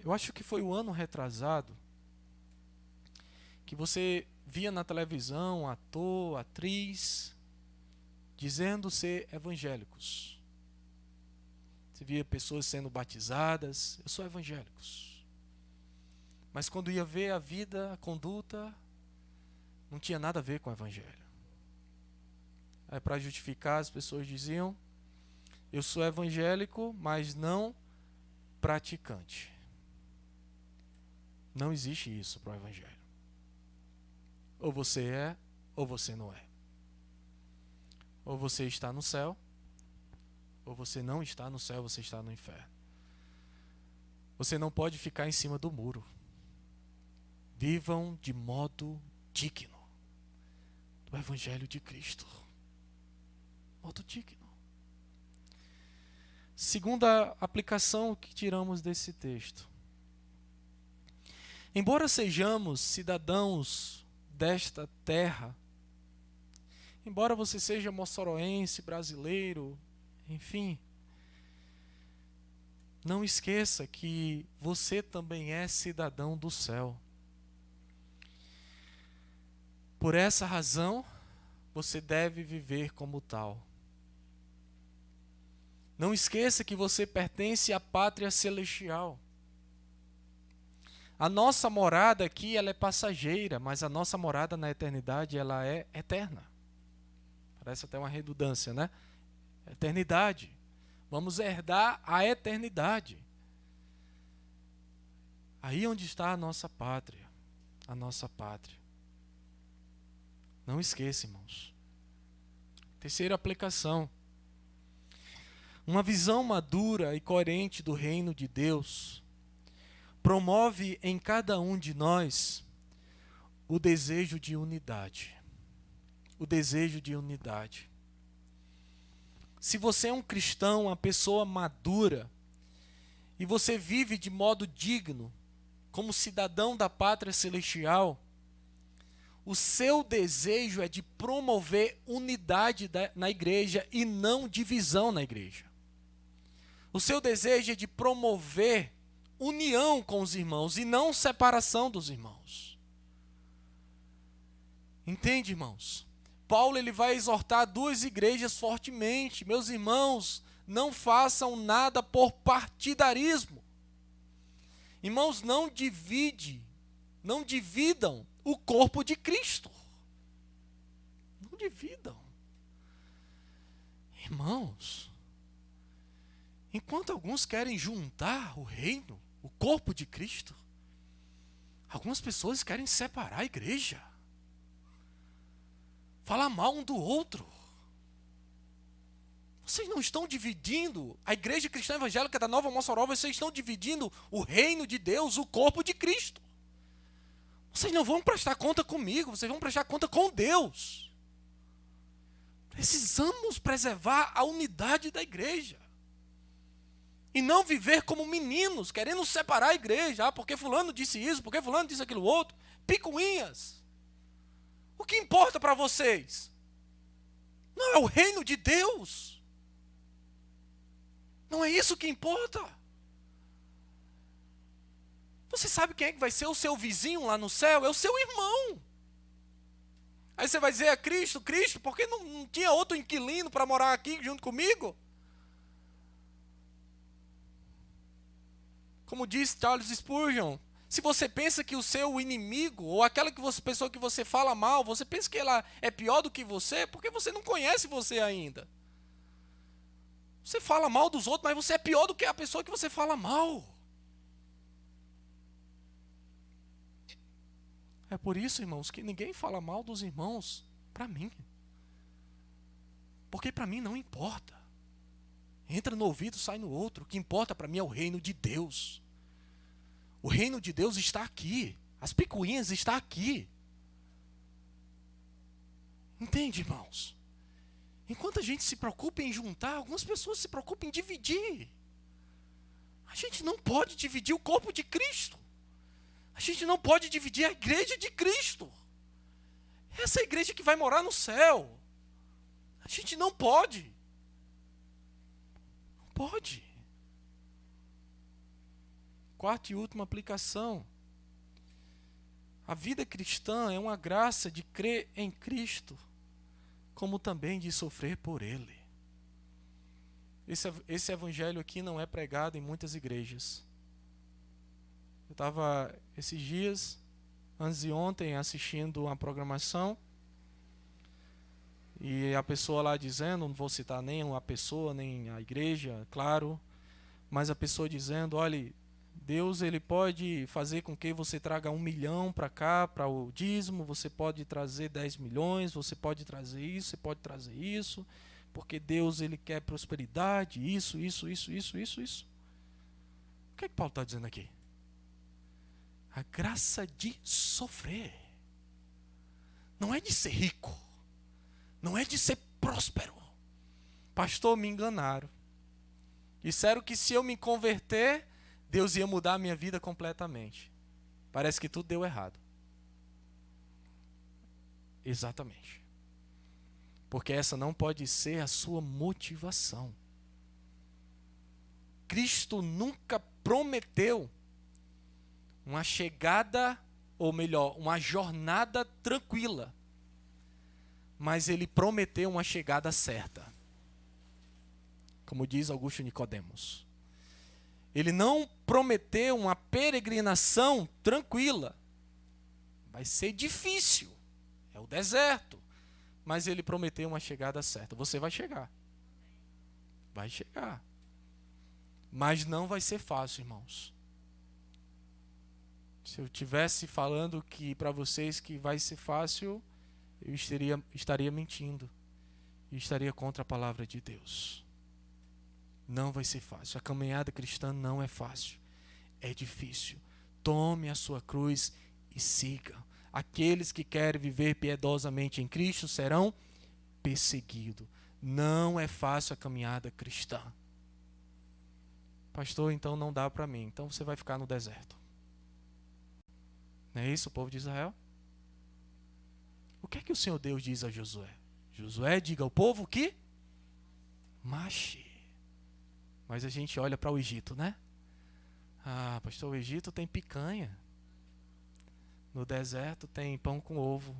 Eu acho que foi o ano retrasado que você via na televisão ator, atriz, dizendo ser evangélicos. Você via pessoas sendo batizadas, eu sou evangélicos. Mas quando ia ver a vida, a conduta, não tinha nada a ver com o evangelho. Aí para justificar, as pessoas diziam, eu sou evangélico, mas não praticante. Não existe isso para o evangelho. Ou você é, ou você não é. Ou você está no céu, ou você não está no céu, você está no inferno. Você não pode ficar em cima do muro. Vivam de modo digno do Evangelho de Cristo. Modo digno. Segunda aplicação que tiramos desse texto. Embora sejamos cidadãos desta terra, embora você seja moçoroense, brasileiro, enfim, não esqueça que você também é cidadão do céu. Por essa razão, você deve viver como tal. Não esqueça que você pertence à pátria celestial. A nossa morada aqui, ela é passageira, mas a nossa morada na eternidade, ela é eterna. Parece até uma redundância, né? Eternidade. Vamos herdar a eternidade. Aí onde está a nossa pátria. A nossa pátria. Não esqueça, irmãos. Terceira aplicação. Uma visão madura e coerente do reino de Deus promove em cada um de nós o desejo de unidade. O desejo de unidade. Se você é um cristão, uma pessoa madura, e você vive de modo digno, como cidadão da pátria celestial, o seu desejo é de promover unidade na igreja e não divisão na igreja. O seu desejo é de promover união com os irmãos e não separação dos irmãos. Entende, irmãos? Paulo ele vai exortar duas igrejas fortemente. Meus irmãos, não façam nada por partidarismo. Irmãos, não dividam o corpo de Cristo. Não dividam. Irmãos, enquanto alguns querem juntar o reino, o corpo de Cristo, Algumas pessoas querem separar a igreja. Falar mal um do outro. Vocês não estão dividindo a igreja cristã evangélica da Nova Mossoró, vocês estão dividindo o reino de Deus, o corpo de Cristo. Vocês não vão prestar conta comigo, vocês vão prestar conta com Deus. Precisamos preservar a unidade da igreja. E não viver como meninos, querendo separar a igreja. Porque fulano disse isso, porque fulano disse aquilo outro. Picuinhas. O que importa para vocês? Não é o reino de Deus. Não é isso que importa. Você sabe quem é que vai ser o seu vizinho lá no céu? É o seu irmão. Aí você vai dizer a Cristo, Cristo, por que não tinha outro inquilino para morar aqui junto comigo? Como diz Charles Spurgeon, se você pensa que o seu inimigo, ou aquela pessoa que você fala mal, você pensa que ela é pior do que você, porque você não conhece você ainda. Você fala mal dos outros, mas você é pior do que a pessoa que você fala mal. É por isso, irmãos, que ninguém fala mal dos irmãos para mim. Porque para mim não importa. Entra no ouvido, sai no outro. O que importa para mim é o reino de Deus. O reino de Deus está aqui. As picuinhas estão aqui. Entende, irmãos? Enquanto a gente se preocupa em juntar, algumas pessoas se preocupam em dividir. A gente não pode dividir o corpo de Cristo. A gente não pode dividir a igreja de Cristo. Essa é a igreja que vai morar no céu. A gente não pode. Não pode. Quarta e última aplicação. A vida cristã é uma graça de crer em Cristo, como também de sofrer por Ele. Esse evangelho aqui não é pregado em muitas igrejas. Eu estava esses dias, antes de ontem, assistindo uma programação, e a pessoa lá dizendo, não vou citar nem a pessoa, nem a igreja, claro, mas a pessoa dizendo, olha, Deus ele pode fazer com que você traga 1 milhão para cá, para o dízimo, você pode trazer 10 milhões, você pode trazer isso, você pode trazer isso, porque Deus ele quer prosperidade, isso. O que é que Paulo está dizendo aqui? A graça de sofrer. Não é de ser rico. Não é de ser próspero. Pastor, me enganaram. Disseram que se eu me converter, Deus ia mudar a minha vida completamente. Parece que tudo deu errado. Exatamente. Porque essa não pode ser a sua motivação. Cristo nunca prometeu uma chegada, ou melhor, uma jornada tranquila. Mas ele prometeu uma chegada certa. Como diz Augusto Nicodemos. Ele não prometeu uma peregrinação tranquila. Vai ser difícil. É o deserto. Mas ele prometeu uma chegada certa. Você vai chegar. Vai chegar. Mas não vai ser fácil, irmãos. Se eu estivesse falando que para vocês que vai ser fácil, eu estaria mentindo. E estaria contra a palavra de Deus. Não vai ser fácil. A caminhada cristã não é fácil. É difícil. Tome a sua cruz e siga. Aqueles que querem viver piedosamente em Cristo serão perseguidos. Não é fácil a caminhada cristã. Pastor, então não dá para mim. Então você vai ficar no deserto. Não é isso, o povo de Israel? O que é que o Senhor Deus diz a Josué? Josué, diga ao povo que marche. Mas a gente olha para o Egito, né? Ah, pastor, o Egito tem picanha. No deserto tem pão com ovo.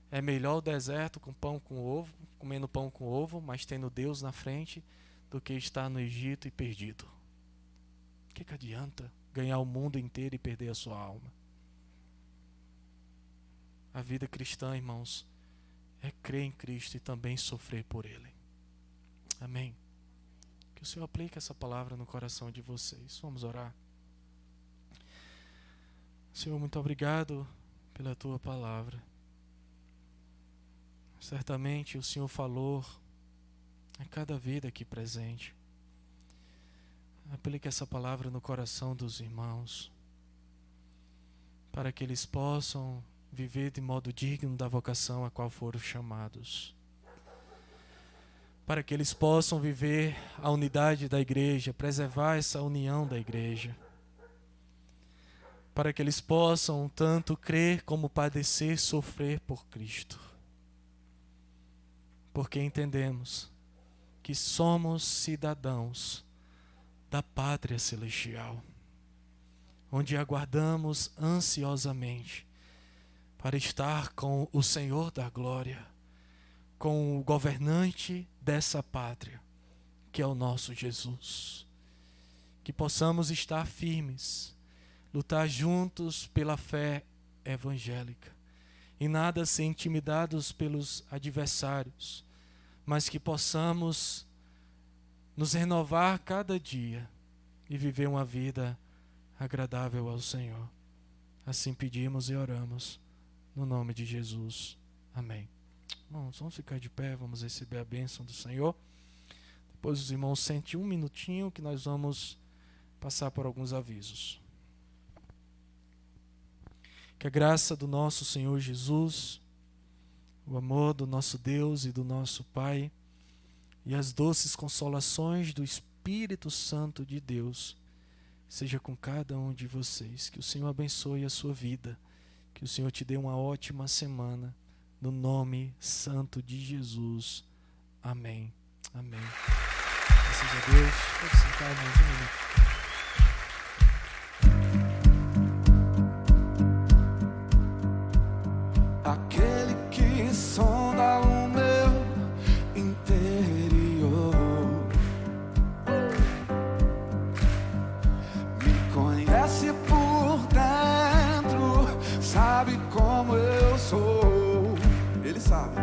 É melhor o deserto com pão com ovo, comendo pão com ovo, mas tendo Deus na frente, do que estar no Egito e perdido. O que adianta ganhar o mundo inteiro e perder a sua alma? A vida cristã, irmãos, é crer em Cristo e também sofrer por Ele. Amém. Que o Senhor aplique essa palavra no coração de vocês. Vamos orar. Senhor, muito obrigado pela tua palavra. Certamente o Senhor falou a cada vida aqui presente. Aplique essa palavra no coração dos irmãos, para que eles possam viver de modo digno da vocação a qual foram chamados. Para que eles possam viver a unidade da igreja, preservar essa união da igreja. Para que eles possam tanto crer como padecer, sofrer por Cristo. Porque entendemos que somos cidadãos da pátria celestial, onde aguardamos ansiosamente para estar com o Senhor da glória, com o governante dessa pátria, que é o nosso Jesus. Que possamos estar firmes, lutar juntos pela fé evangélica, e nada ser intimidados pelos adversários, mas que possamos nos renovar cada dia e viver uma vida agradável ao Senhor. Assim pedimos e oramos, no nome de Jesus. Amém. Irmãos, vamos ficar de pé, vamos receber a bênção do Senhor. Depois os irmãos sentem um minutinho que nós vamos passar por alguns avisos. Que a graça do nosso Senhor Jesus, o amor do nosso Deus e do nosso Pai, e as doces consolações do Espírito Santo de Deus seja com cada um de vocês. Que o Senhor abençoe a sua vida. Que o Senhor te dê uma ótima semana. No nome santo de Jesus. Amém. Amém. Graças a Deus. Pode sentar mais um minuto. Aquele que sonda o meu interior me conhece por dentro, sabe como eu sou. Ele sabe.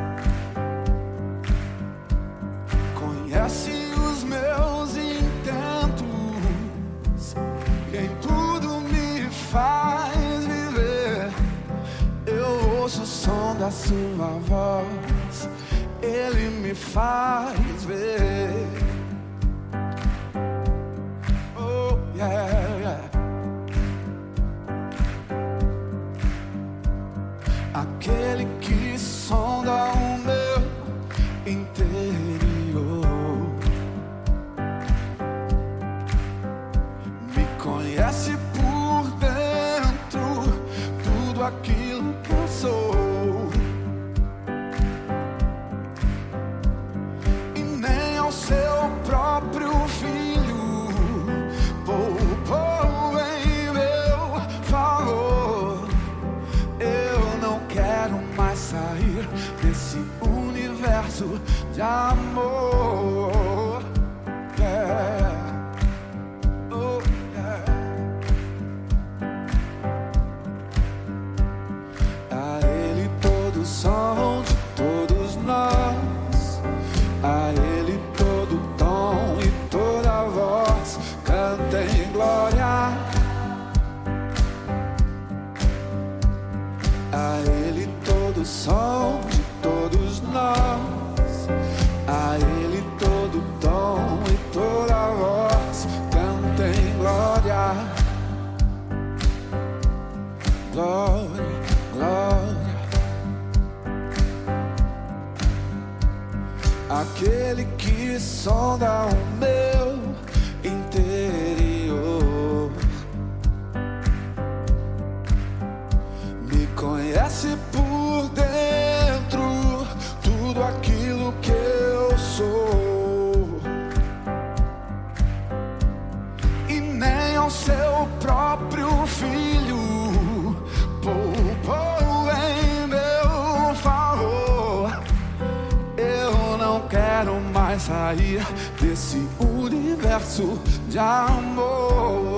Conhece os meus intentos e em tudo me faz viver. Eu ouço o som da sua voz, ele me faz ver. Oh, yeah, yeah. Aquele que sonda o meu interior me conhece por dentro, tudo aquilo que eu sou, e nem ao seu próprio filho poupou em meu favor. Eu não quero mais sair desse universo de amor. Yeah. Oh, yeah. A Ele todo som de todos nós, a Ele todo tom e toda voz cantem glória. A Ele todo som de todos nós, a Ele todo tom e toda voz cantem glória. Glória, glória. Aquele que sonda o meu interior me conhece por dentro, tudo aquilo que eu sou, e nem ao seu próprio filho poupou em meu favor. Eu não quero mais sair desse universo de amor.